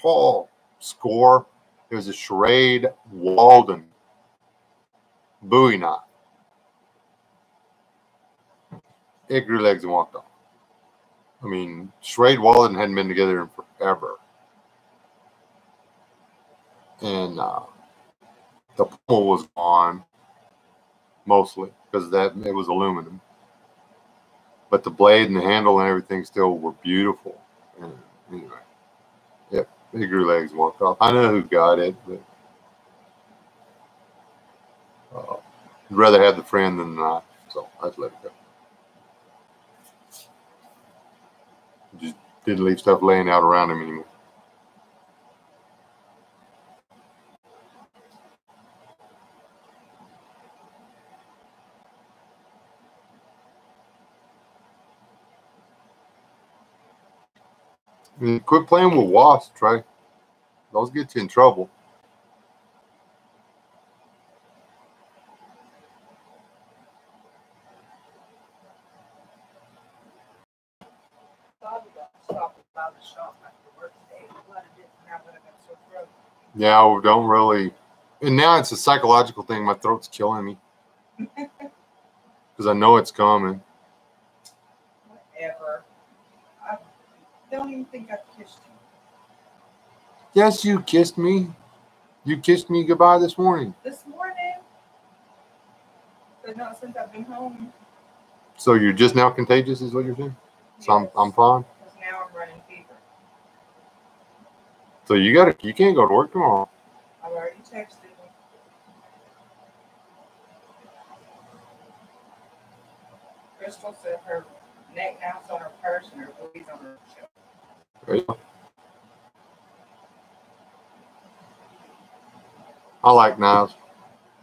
Oh, score. It was a Schrade Walden Bowie knot. It grew legs and walked off. I mean, Schrade Walden hadn't been together in forever. And the pommel was gone, mostly, because it was aluminum. But the blade and the handle and everything still were beautiful. And anyway, yep, it grew legs and walked off. I know who got it, but I'd rather have the friend than the knife, so I just let it go. Just didn't leave stuff laying out around him anymore. And quit playing with wasps, Trey. Those get you in trouble. Thought about stopping by the shop after work today, but I didn't have when I got sore throat. Yeah, I don't really. And now it's a psychological thing. My throat's killing me because I know it's coming. Whatever. I don't even think I've kissed you. Yes, you kissed me. You kissed me goodbye this morning. This morning. But not since I've been home. So you're just now contagious, is what you're saying? So Yes. I'm fine. Because now I'm running fever. So you can't go to work tomorrow. I've already texted him. Crystal said her neck now's on her purse and her booties on her shoulder. There you go. I like knives.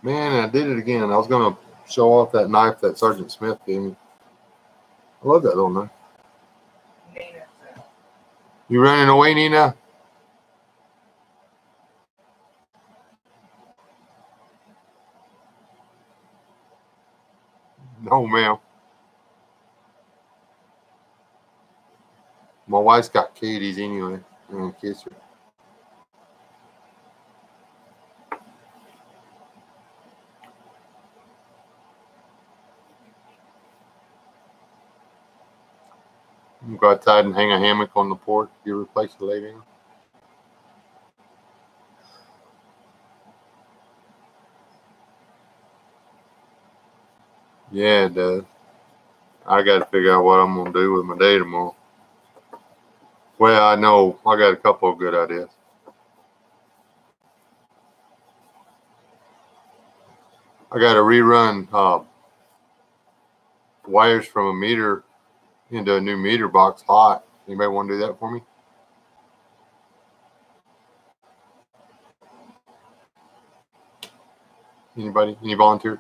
Man, I did it again. I was gonna show off that knife that Sergeant Smith gave me. I love that little knife. Nina said, You running away, Nina? No, ma'am. My wife's got Katie's anyway. I'm gonna kiss her. You go outside and hang a hammock on the porch. You replace the lay down. Yeah, it does. I got to figure out what I'm gonna do with my day tomorrow. Well, I know I got a couple of good ideas. I got to rerun wires from a meter into a new meter box hot. Anybody want to do that for me? Anybody? Any volunteer?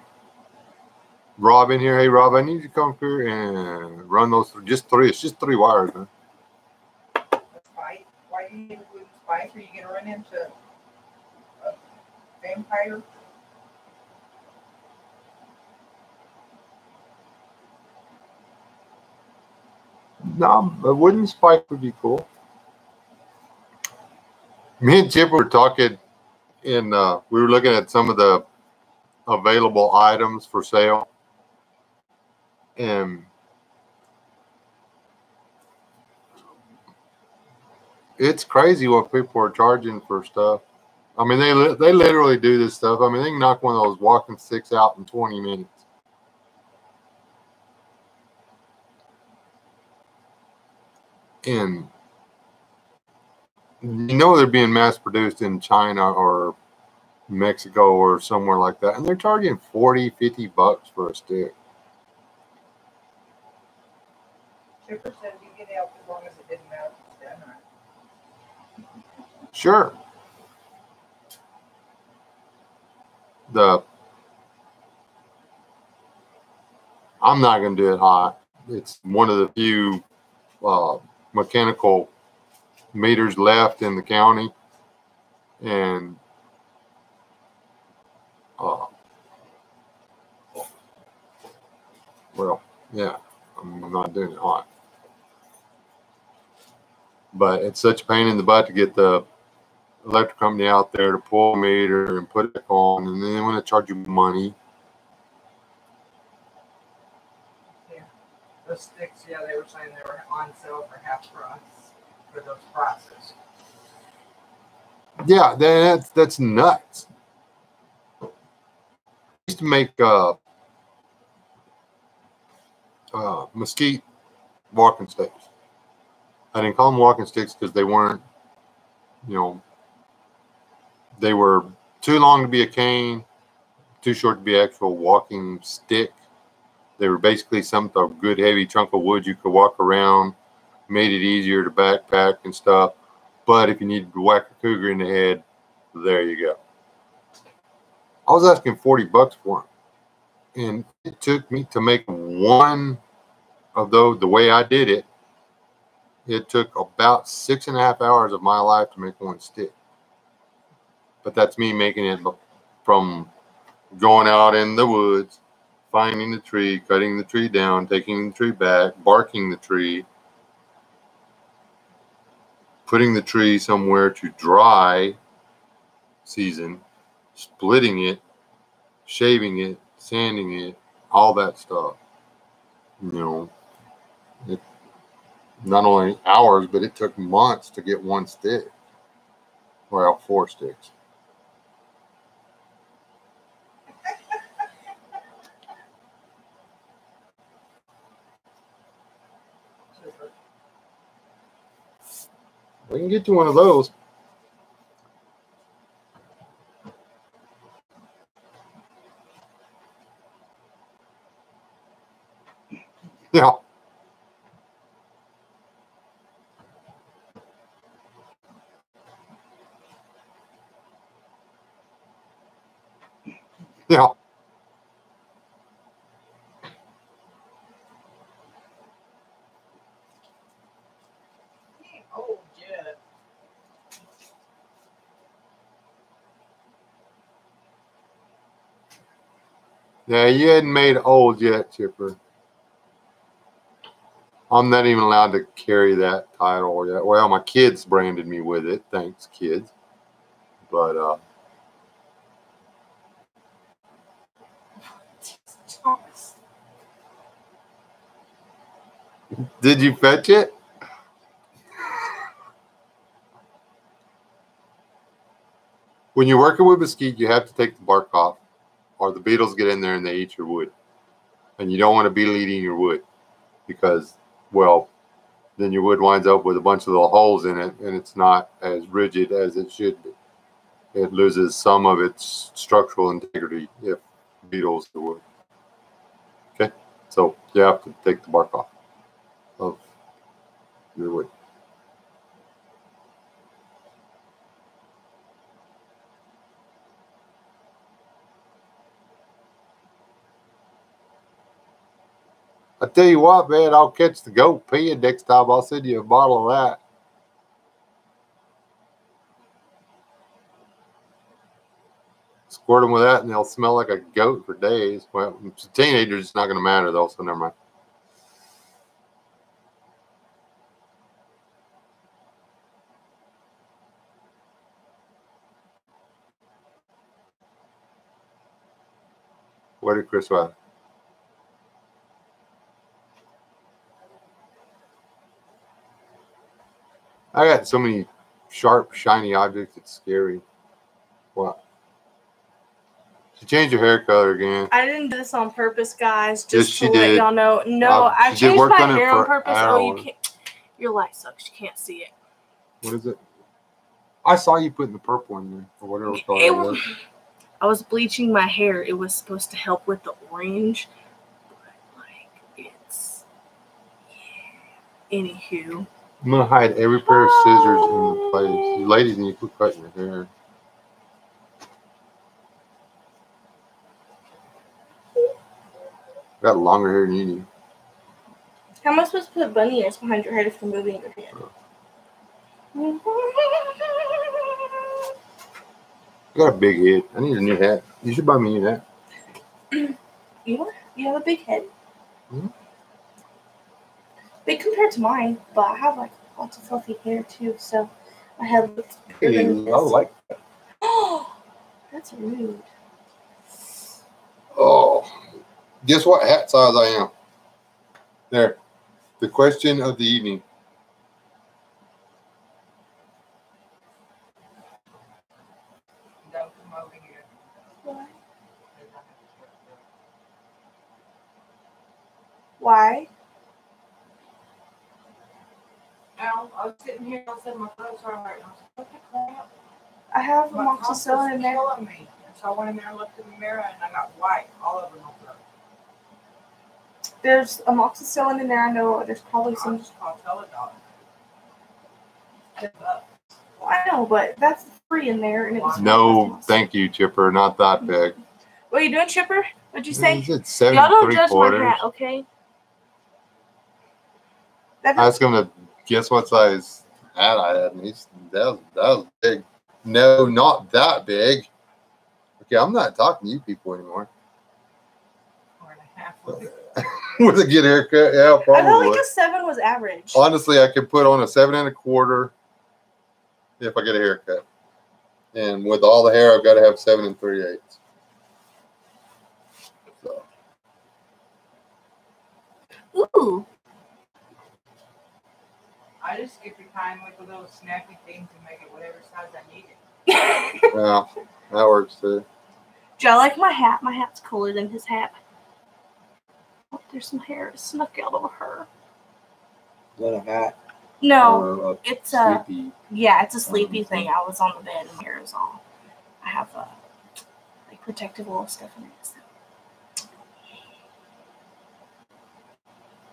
Rob in here. Hey, Rob, I need you to come up here and run those. Just three. It's just 3 wires, man. a spike? Why do you need a wooden spike? Are you going to run into a vampire? No, a wooden spike would be cool. Me and Chip were talking, and we were looking at some of the available items for sale, and it's crazy what people are charging for stuff. I mean, they literally do this stuff. I mean, they can knock one of those walking sticks out in 20 minutes. And you know they're being mass produced in China or Mexico or somewhere like that, and they're charging $40-50 for a stick. Chipper said you get help as long as it didn't melt. It's done right. Sure. I'm not going to do it hot. It's one of the few mechanical meters left in the county, and well, yeah, I'm not doing it hot. But it's such a pain in the butt to get the electric company out there to pull a meter and put it back on, and then they want to charge you money. Yeah. Those sticks, yeah, they were saying they were on sale for half price for those prices. Yeah, that's nuts. I used to make mesquite walking sticks. I didn't call them walking sticks because they weren't, they were too long to be a cane, too short to be an actual walking stick. They were basically a good heavy chunk of wood you could walk around, made it easier to backpack and stuff. But if you needed to whack a cougar in the head, there you go. I was asking $40 for them. And it took me to make one of those, the way I did it, It took about 6.5 hours of my life to make one stick. But that's me making it from going out in the woods, finding the tree, cutting the tree down, taking the tree back, barking the tree, putting the tree somewhere to dry season, splitting it, shaving it, sanding it, all that stuff. You know, it not only hours, but it took months to get one stick. Well, 4 sticks. We can get you one of those. Yeah. Yeah. Oh, yeah. Yeah, you hadn't made old yet, Chipper. I'm not even allowed to carry that title yet. Well, my kids branded me with it. Thanks, kids. But did you fetch it? When you're working with mesquite, you have to take the bark off, or the beetles get in there and they eat your wood. And you don't want a beetle eating your wood because, well, then your wood winds up with a bunch of little holes in it, and it's not as rigid as it should be. It loses some of its structural integrity if beetles the wood. Okay, so you have to take the bark off of your wood. I tell you what, man, I'll catch the goat peeing next time. I'll send you a bottle of that. Squirt them with that, and they'll smell like a goat for days. Well, to teenagers, it's not going to matter, though, so never mind. What did Chris want? I got so many sharp, shiny objects, it's scary. What? She changed her hair color again. I didn't do this on purpose, guys. Yes, Just she to let did. y'all know. No, I she did changed work my on it hair on for purpose. Oh, you hours. can't. Your light sucks. You can't see it. What is it? I saw you putting the purple in there, or whatever color it was. I was bleaching my hair. It was supposed to help with the orange. But, like, it's... Yeah. Anywho. I'm going to hide every pair of scissors in place. You ladies need to quit cutting your hair. I got longer hair than you do. How am I supposed to put bunny ears behind your head if you're moving your hand? You got a big head. I need a new hat. You should buy me a new hat. You have a big head. Mm-hmm. Big compared to mine, but I have like lots of fluffy hair too, so my head looks bigger Hey, than I like that. Oh, that's rude. Oh, guess what hat size I am? There. The question of the evening. Don't come over here. Why? Al, I was sitting here, I said my clothes are right. I was like, what the crap? I have My amoxicillin in there. killing me. And so I went in there and looked in the mirror and I got white all over my clothes. There's amoxicillin in there. I know there's probably I some. just called Teledog. Step up. Well, I know, but that's free in there, and it was. No, thank you, Chipper. Not that big. What are you doing, Chipper? What'd you say? It's 7 Y'all don't 3/4. judge my hat, okay? I was going to guess what size hat I had? And that was big. No, not that big. Okay, I'm not talking to you people anymore. 4.5. With a good haircut, yeah, I felt probably. like a 7 was average. Honestly, I could put on a 7 1/4 if I get a haircut. And with all the hair, I've got to have 7 3/8. So. Ooh. I just skip the time with the little snappy things and make it whatever size I need it. Yeah, that works too. Do y'all like my hat? My hat's cooler than his hat. Oh, there's some hair snuck out of her. Is that a hat? No, Or it's a sleepy? yeah, it's a sleepy thing. I was on the bed and hair is all. I have like protective little stuff in it. So.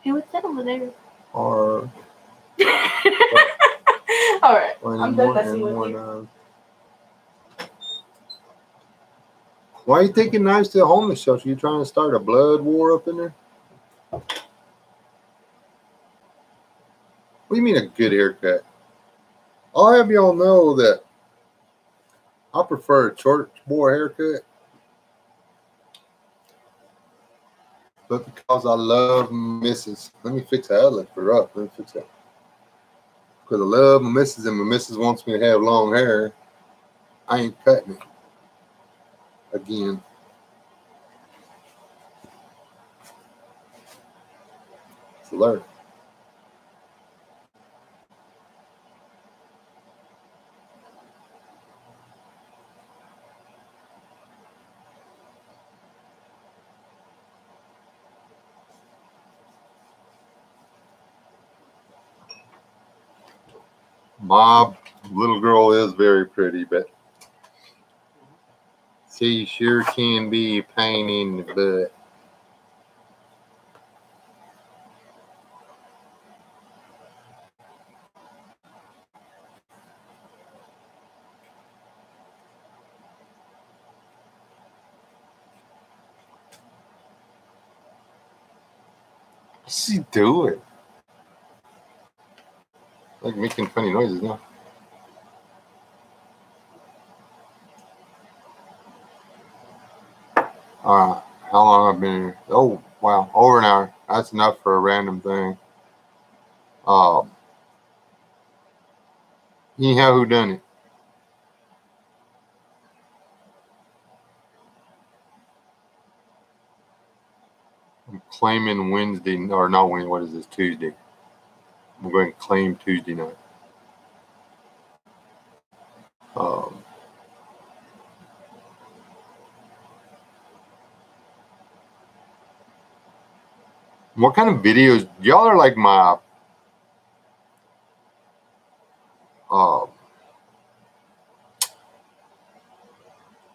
Hey, what's that over there? Or All right, I'm done messing with you. Why are you taking knives to a homeless shelter? You trying to start a blood war up in there? What do you mean a good haircut? I'll have y'all know that I prefer a church boy haircut. But because I love missus. Let me fix that. That looks rough. Let me fix that. Because I love my missus and my missus wants me to have long hair. I ain't cutting it. Again. It's alert. My little girl is very pretty, but she sure can be a pain in the butt. What's she doing? Like making funny noises now. How long I've been here? Oh, wow, over an hour. That's enough for a random thing. Anyhow, who done it? I'm claiming Wednesday, or not Wednesday, what is this, Tuesday? I'm going to claim Tuesday night. What kind of videos? Y'all are like my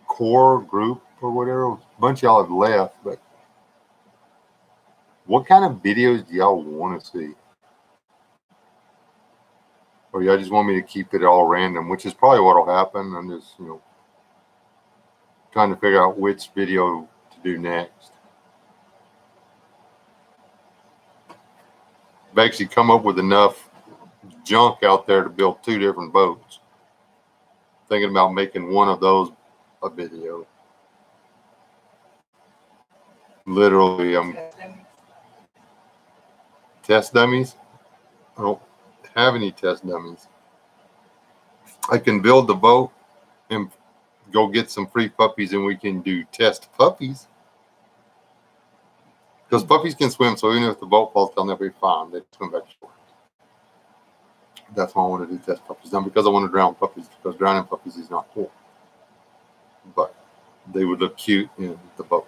core group or whatever. A bunch of y'all have left, but what kind of videos do y'all want to see? Or y'all just want me to keep it all random, which is probably what will happen. I'm just, trying to figure out which video to do next. I've actually come up with enough junk out there to build 2 different boats. Thinking about making one of those a video. Literally, I'm test dummies. I don't have any test dummies. I can build the boat and go get some free puppies and we can do test puppies. Because puppies can swim, so even if the boat falls down, they'll be fine. They swim back shore. That's why I want to do test puppies. Not because I want to drown puppies, because drowning puppies is not cool. But they would look cute in the boat.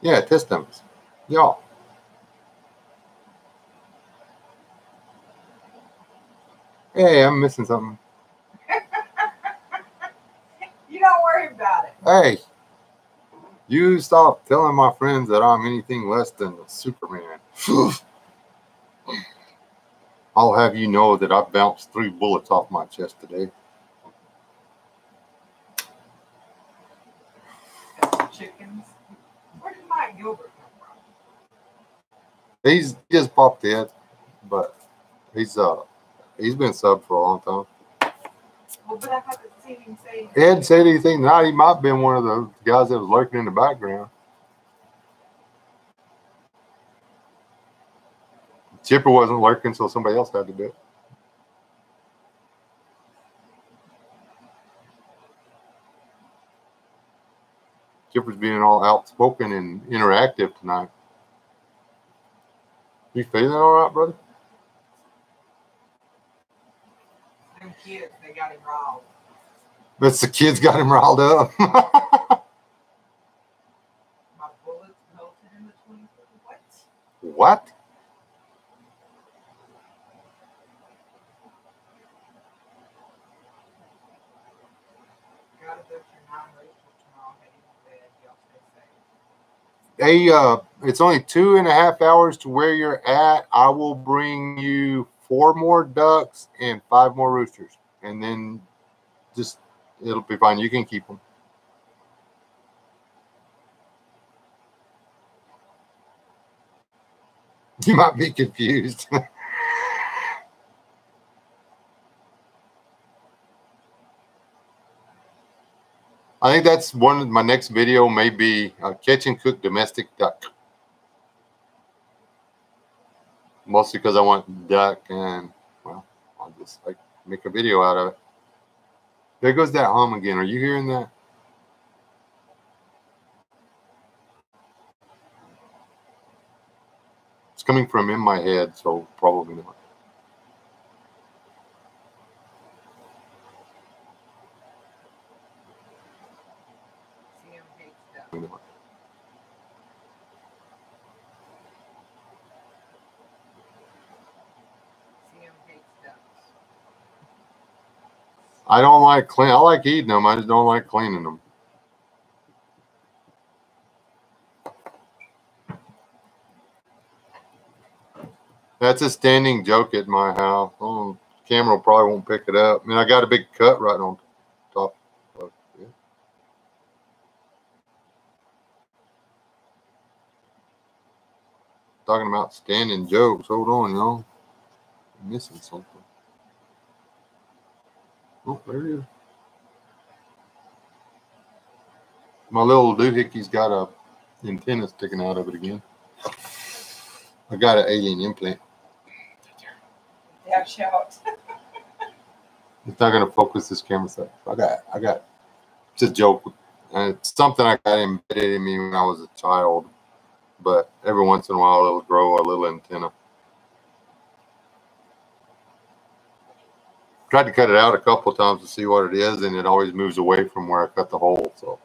Yeah, test dummies. Y'all. Hey, I'm missing something. You don't worry about it. Hey, you stop telling my friends that I'm anything less than a Superman. I'll have you know that I bounced 3 bullets off my chest today. Chickens. Where did Mike Gilbert come from? He just popped in, but he's been subbed for a long time. Well, but I haven't seen him say. He hadn't said anything tonight. He might have been one of the guys that was lurking in the background. Chipper wasn't lurking, so somebody else had to do it. Chipper's being all outspoken and interactive tonight. You feeling all right, brother? Them kids, they got him riled. But the kids got him riled up. My bullets melted in between. What? What? Gotta go to non-racial tomorrow, heading to bed. Y'all stay safe. Hey, it's only 2.5 hours to where you're at. I will bring you 4 more ducks and 5 more roosters, and then just it'll be fine. You can keep them. You might be confused. I think that's one of my next video may be catch and cook domestic duck. Mostly because I want duck and, well, I'll just like make a video out of it. There goes that hum again. Are you hearing that? It's coming from in my head, so probably not. CM hates ducks. Probably not. CM hates ducks. I don't like clean. I like eating them. I just don't like cleaning them. That's a standing joke at my house. Oh, camera probably won't pick it up. I mean, I got a big cut right on top of it. Talking about standing jokes. Hold on, y'all. I'm missing something. Oh, there it is. My little doohickey's got a antenna sticking out of it again. I got an alien implant. Yeah, shout. It's not gonna focus this camera stuff. I got. It's a joke. It's something I got embedded in me when I was a child. But every once in a while, it'll grow a little antenna. Tried to cut it out a couple of times to see what it is, and it always moves away from where I cut the hole. So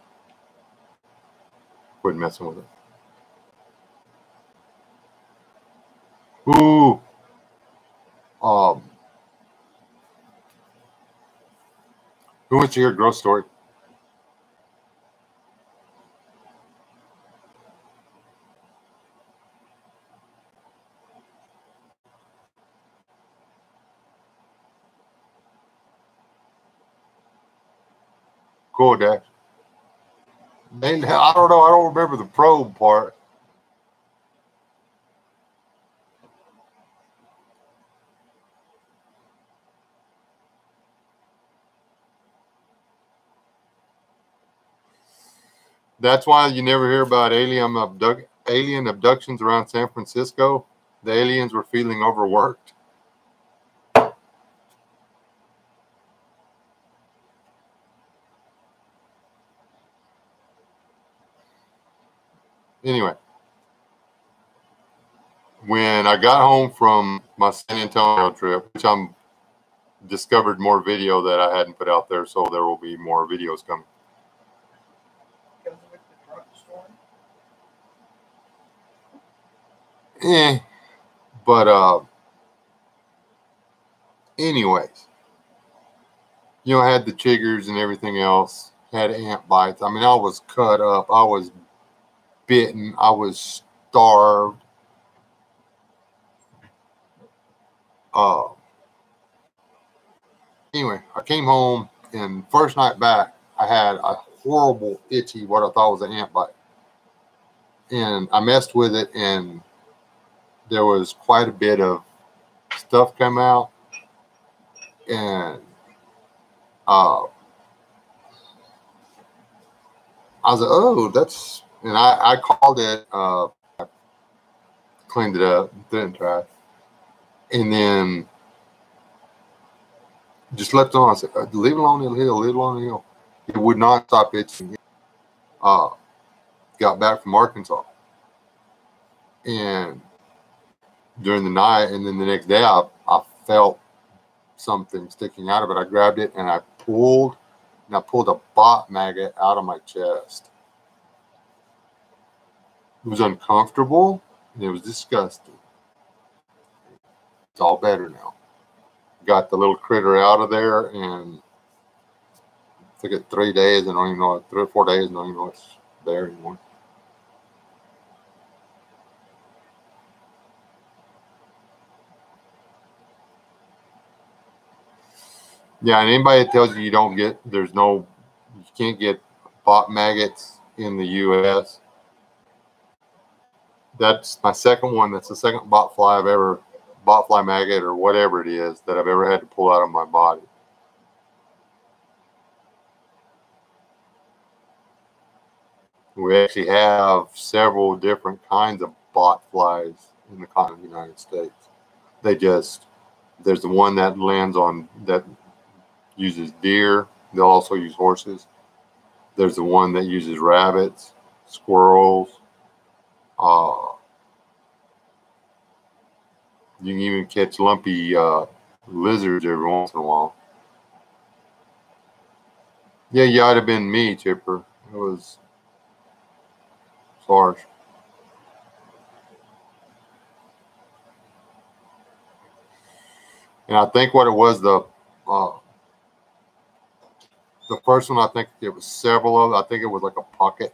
quit messing with it. Ooh. Who wants to hear a growth story? Cool, Dad. I don't know. I don't remember the probe part. That's why you never hear about alien abductions around San Francisco. The aliens were feeling overworked. Anyway, when I got home from my San Antonio trip, which I'm discovered more video that I hadn't put out there, so there will be more videos coming. Goes with the drugstore. But anyways, you know, I had the chiggers and everything else, had ant bites. I mean, I was cut up, I was bitten, I was starved. Anyway, I came home, and first night back, I had a horrible itchy, what I thought was an ant bite. And I messed with it, and there was quite a bit of stuff come out, and I was like, oh, that's, and I called it, cleaned it up, didn't try, and then just left it on. I said, leave it on the hill, leave it on the hill. It would not stop itching. Got back from Arkansas, and during the night, and then the next day, I felt something sticking out of it. I grabbed it and I pulled a bot maggot out of my chest. It was uncomfortable and it was disgusting. It's all better now. Got the little critter out of there, and it took it 3 days. I don't even know, 3 or 4 days. I don't even know it's there anymore. Yeah, and anybody that tells you you don't get, you can't get bot maggots in the U.S. That's my second one. That's the second bot fly maggot or whatever it is that I've ever had to pull out of my body. We actually have several different kinds of bot flies in the continent of the United States. There's the one that uses deer. They'll also use horses. There's the one that uses rabbits, squirrels. You can even catch lumpy lizards every once in a while. Yeah, you ought to have been me, Chipper. It was harsh. And I think what it was, the first one, I think it was several of them. I think it was like a pocket.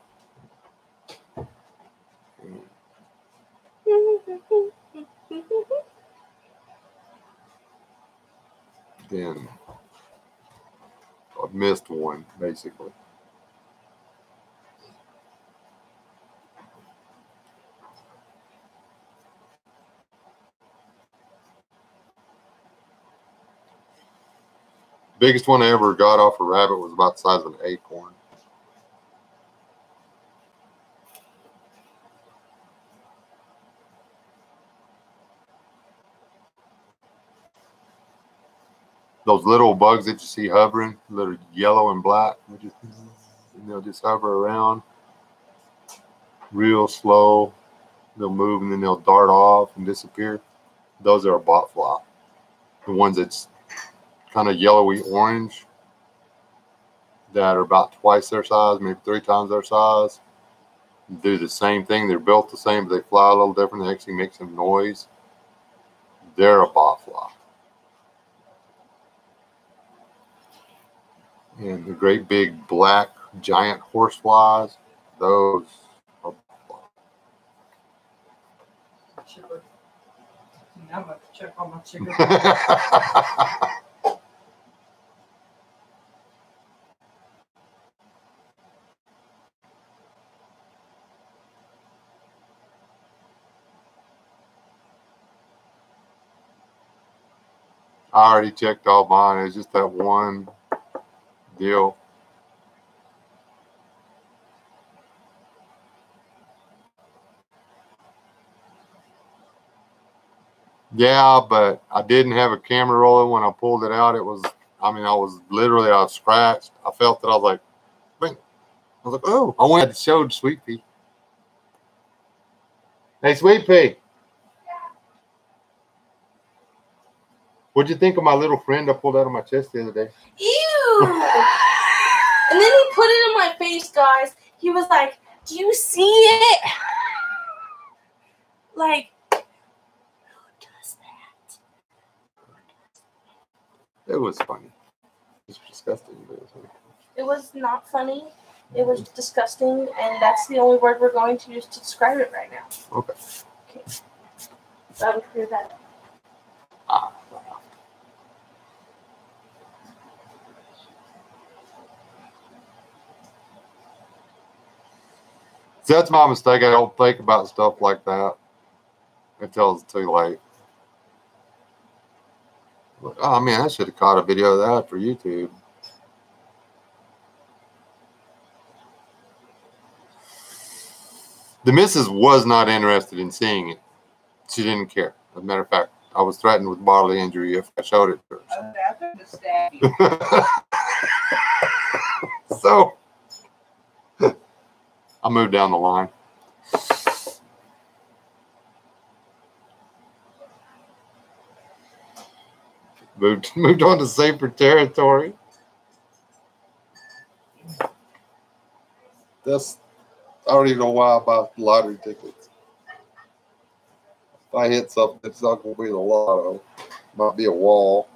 Then I missed one, basically. Biggest one I ever got off a rabbit was about the size of an acorn. Those little bugs that you see hovering, little yellow and black, and they'll just hover around real slow. They'll move and then they'll dart off and disappear. Those are a bot fly. The ones that's kind of yellowy orange that are about twice their size, maybe 3 times their size, do the same thing. They're built the same, but they fly a little different. They actually make some noise. They're a bot fly. And the great big black giant horse flies, those are bot Chipper. Now I'm going to check on my chicken. flies. I already checked all mine. It's just that one deal. Yeah, but I didn't have a camera rolling when I pulled it out. I was scratched. I felt it. I was like, bing. I was like, oh. I went and showed Sweet Pea. Hey, Sweet Pea. What'd you think of my little friend I pulled out of my chest the other day? Ew! And then he put it in my face, guys. He was like, do you see it? Like, who does that? It was funny. It was disgusting, but it was funny. It was not funny. It was disgusting, and that's the only word we're going to use to describe it right now. Okay. So I would clear that up. So that's my mistake. I don't think about stuff like that. until it's too late. Like, oh man, I should have caught a video of that for YouTube. The missus was not interested in seeing it. She didn't care. As a matter of fact, I was threatened with bodily injury if I showed it to her. I'm going to stab you. So I moved down the line. Moved on to safer territory. I don't even know why I buy lottery tickets. If I hit something, it's not going to be the lotto. Might be a wall.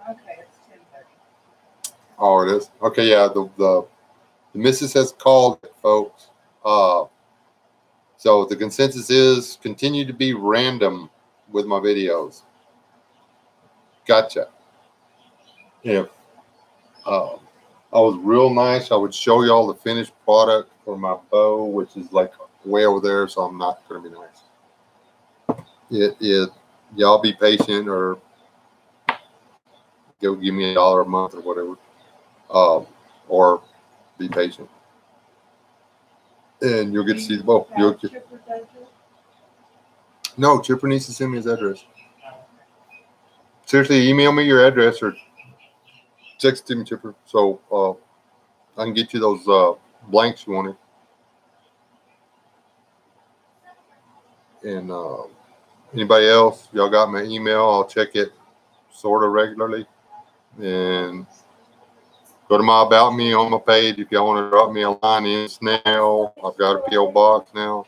Okay, it's 10:30. Oh, it is? Okay, yeah. The missus has called it, folks. So the consensus is continue to be random with my videos. Gotcha. If I was real nice, I would show y'all the finished product for my bow, which is like way over there, so I'm not going to be nice. Y'all be patient or go give me $1 a month or whatever. Or be patient. And you'll get to see the bow. No, Chipper needs to send me his address. Seriously, email me your address or text him, Chipper, so I can get you those blanks you wanted. And anybody else, y'all got my email. I'll check it sort of regularly. And go to my About Me on my page if y'all want to drop me a line in snail. I've got a P.O. box now.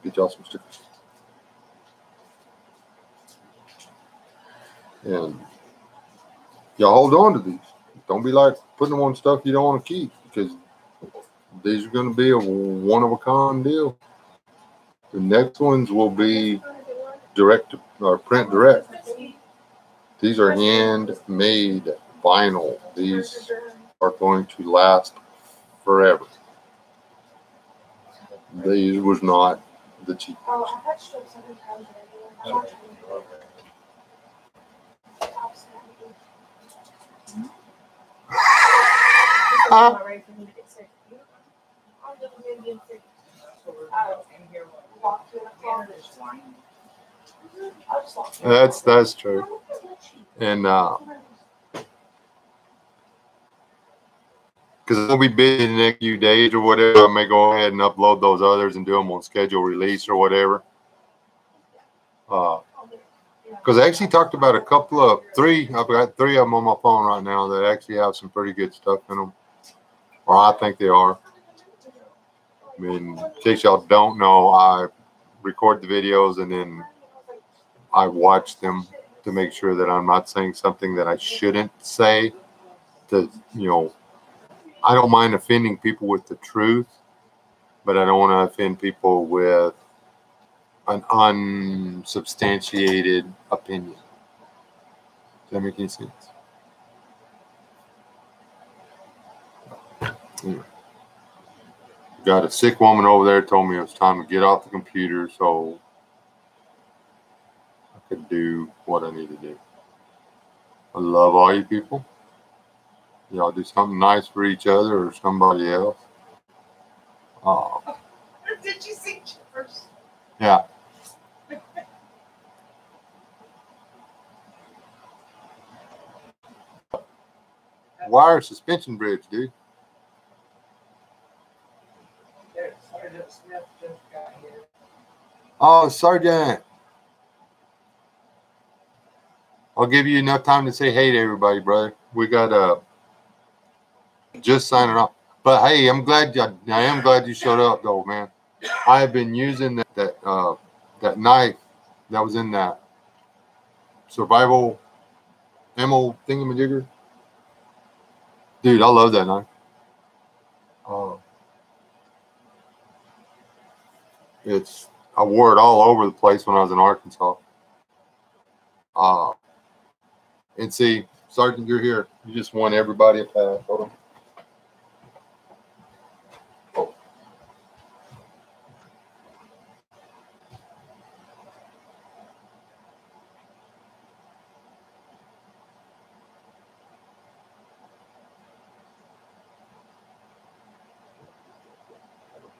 Get y'all some stickers. And y'all hold on to these. Don't be like putting them on stuff you don't want to keep, because these are going to be a one-of-a-kind deal. The next ones will be direct or print direct. These are handmade vinyl. These are going to last forever. These was not the cheapest. That's true. And because I'll be busy in the next few days or whatever, I may go ahead and upload those others and do them on schedule release or whatever. Because I actually talked about I've got 3 of them on my phone right now that actually have some pretty good stuff in them. Or I think they are. I mean, in case y'all don't know, I record the videos and then I watch them to make sure that I'm not saying something that I shouldn't say. I don't mind offending people with the truth, but I don't want to offend people with an unsubstantiated opinion. Does that make any sense? Yeah. Got a sick woman over there told me it was time to get off the computer so I could do what I need to do. I love all you people. Y'all do something nice for each other or somebody else. Did you see Chipper's? Yeah. Wire suspension bridge, dude. Sergeant Smith just got here. Oh, Sergeant. I'll give you enough time to say hey to everybody, brother. We got just signing off. But hey, I am glad you showed up, though, man. I have been using that knife that was in that survival ammo thingamajigger. Dude, I love that knife. I wore it all over the place when I was in Arkansas. And see, Sergeant, you're here. You just want everybody a pass. Hold on. Oh.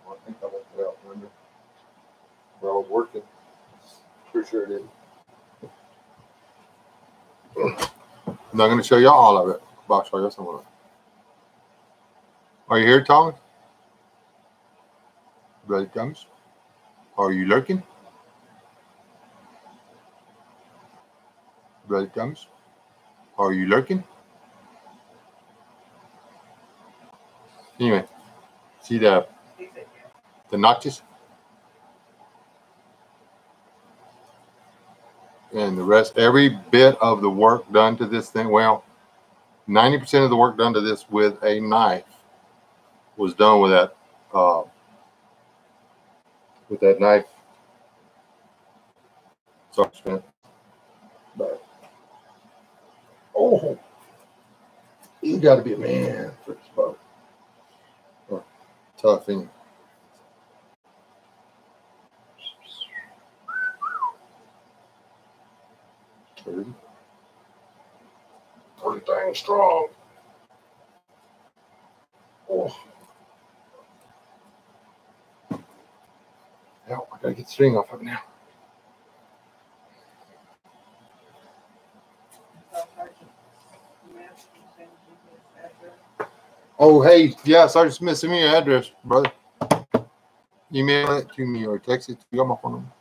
I think I left it out, remember? Where I was working. Pretty sure it is. I'm not going to show you all of it, but I'll show you some of it. Are you here, Thomas? Brother Thomas? Are you lurking? Brother Thomas? Are you lurking? Anyway, see the notches? And the rest, every bit of the work done to this thing, well, 90% of the work done to this with a knife was done with that knife. So, but, oh, you got to be a man for this boat. Oh, tough thing. Pretty dang strong. Oh. Yeah, I gotta get the string off of it now. Oh, hey, yeah, Sergeant Smith, send me your address, brother. Email it to me or text it to you on my phone number.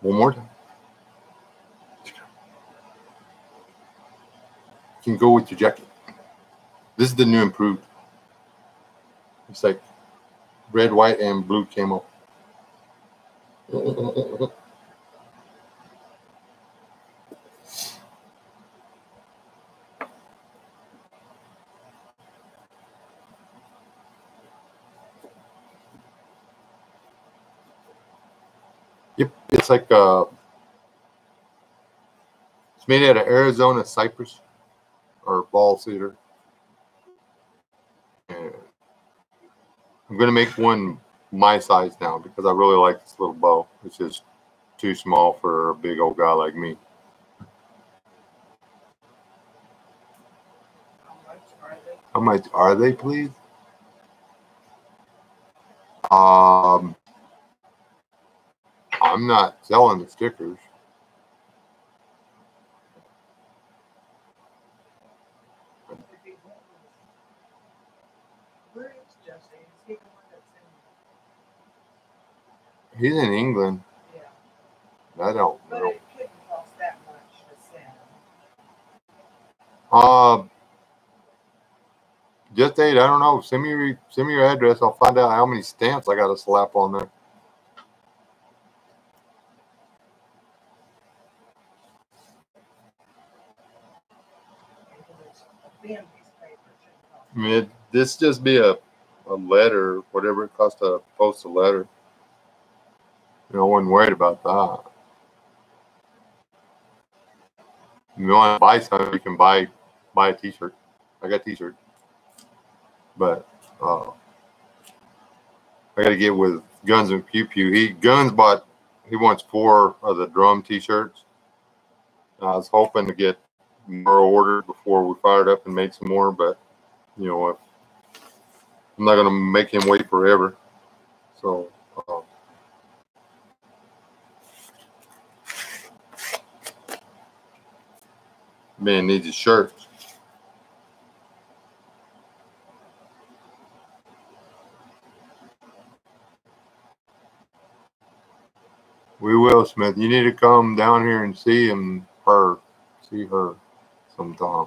One more time. You can go with your jacket. This is the new improved. It's like red, white, and blue camo. Yep, it's like it's made out of Arizona cypress or ball cedar. And I'm gonna make one my size now because I really like this little bow. It's just too small for a big old guy like me. How much are they, please? I'm not selling the stickers. He's in England. Yeah. I don't But know. it couldn't cost that much to send. Just date. I don't know. Send me your address. I'll find out how many stamps I got to slap on there. I mean, this just be a letter, whatever it costs to post a letter. You know, I wasn't worried about that. If you want to buy something, you can buy a T-shirt. I got T-shirt, but I got to get with Guns and Pew Pew. He wants 4 of the drum T-shirts. I was hoping to get more ordered before we fired up and made some more, but you know what? I'm not going to make him wait forever. So, man needs his shirts. We will, Smith. You need to come down here and see her sometime.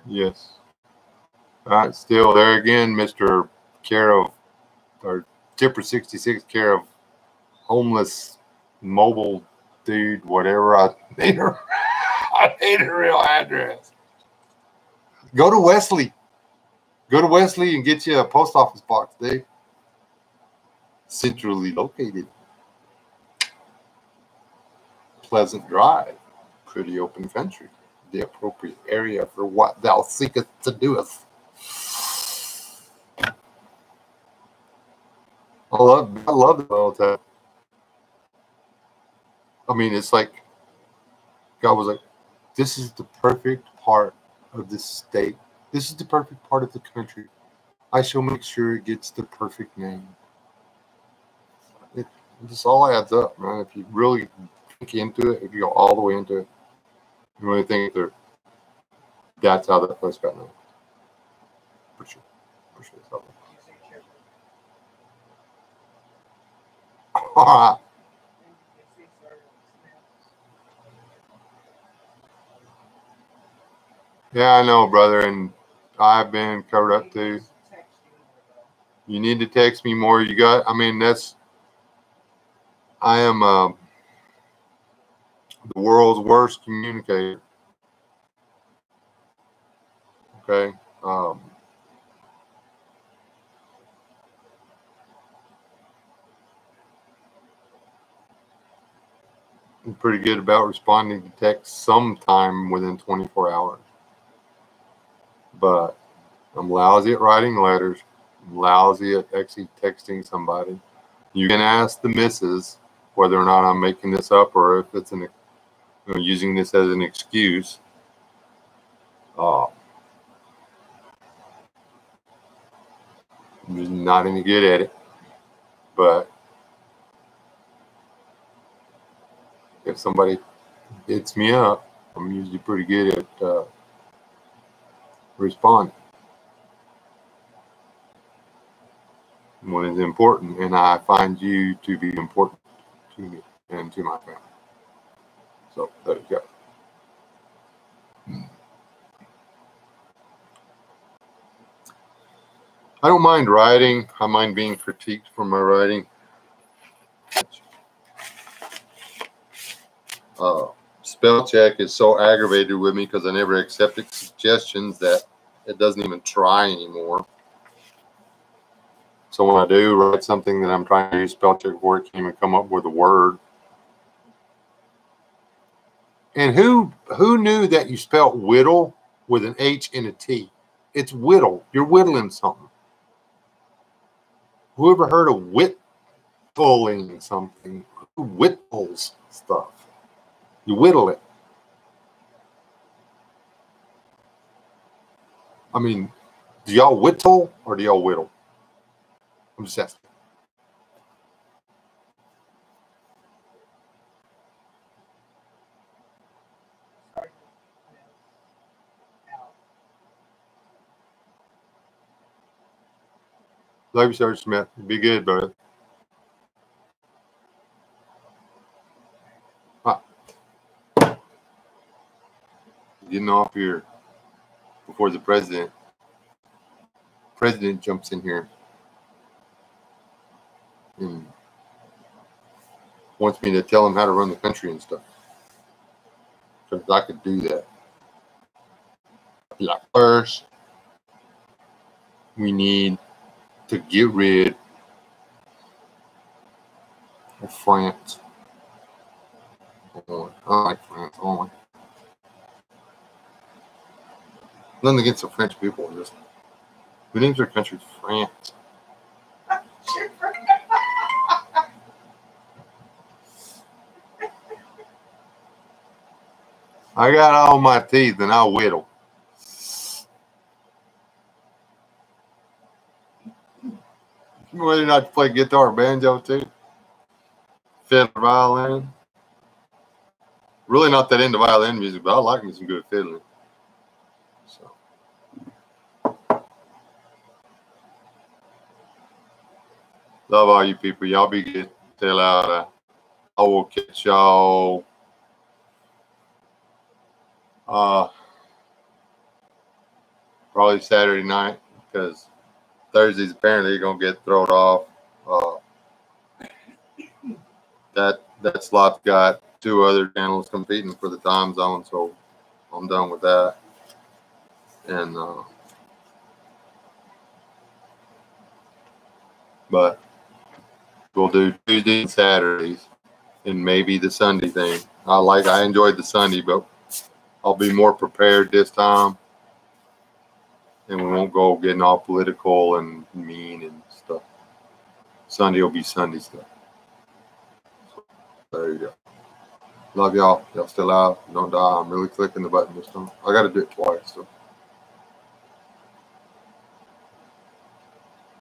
Yes. Still there again, Mr. Care of, or Tipper 66 Care of Homeless Mobile Dude, whatever. I need a real address. Go to Wesley. Go to Wesley and get you a post office box, Dave. Centrally located. Pleasant Drive. Pretty open country. The appropriate area for what thou seekest to doeth. I love the little town. I mean, it's like God was like, this is the perfect part of this state. This is the perfect part of the country. I shall make sure it gets the perfect name. It just all adds up, man. If you really think into it, if you go all the way into it, you really think that's how that place got known. For sure. For sure. Yeah, I know, brother, and I've been covered up too. You need to text me more. I am the world's worst communicator. Okay. I'm pretty good about responding to text sometime within 24 hours. But I'm lousy at writing letters. I'm lousy at actually texting somebody. You can ask the missus whether or not I'm making this up or if it's using this as an excuse. I'm just not any good at it. But if somebody hits me up, I'm usually pretty good at responding when it's important, and I find you to be important to me and to my family. So there you go. I don't mind writing. I mind being critiqued for my writing. Spell check is so aggravated with me because I never accepted suggestions that it doesn't even try anymore. So when I do write something that I'm trying to use spell check for, it can't even come up with a word. And who knew that you spelled whittle with an H and a T? It's whittle. You're whittling something. Whoever heard of whittling something? Who whittles stuff? You whittle it. I mean, do y'all whittle or do y'all whittle? I'm just asking. Love you, Sergeant Smith. Be good, brother. Getting off here before the president jumps in here and wants me to tell him how to run the country and stuff. Because I could do that. Like, first, we need to get rid of France. I like France only. Nothing against the French people. Just who names their country France? I got all my teeth and I whittle. Whether or not to play guitar or banjo too. Fiddle, violin. Really not that into violin music, but I like me some good fiddling. So. Love all you people. Y'all be good. Stay loud. I will catch y'all. probably Saturday night, because Thursdays apparently going to get thrown off. That slot's got 2 other channels competing for the time zone, so I'm done with that. And but we'll do Tuesday and Saturdays, and maybe the Sunday thing. I enjoyed the Sunday, but I'll be more prepared this time, and we won't go getting all political and mean and stuff. Sunday will be Sunday stuff. So, there you go. Love y'all. Y'all still out. Don't die. I'm really clicking the button this time. I got to do it twice. So.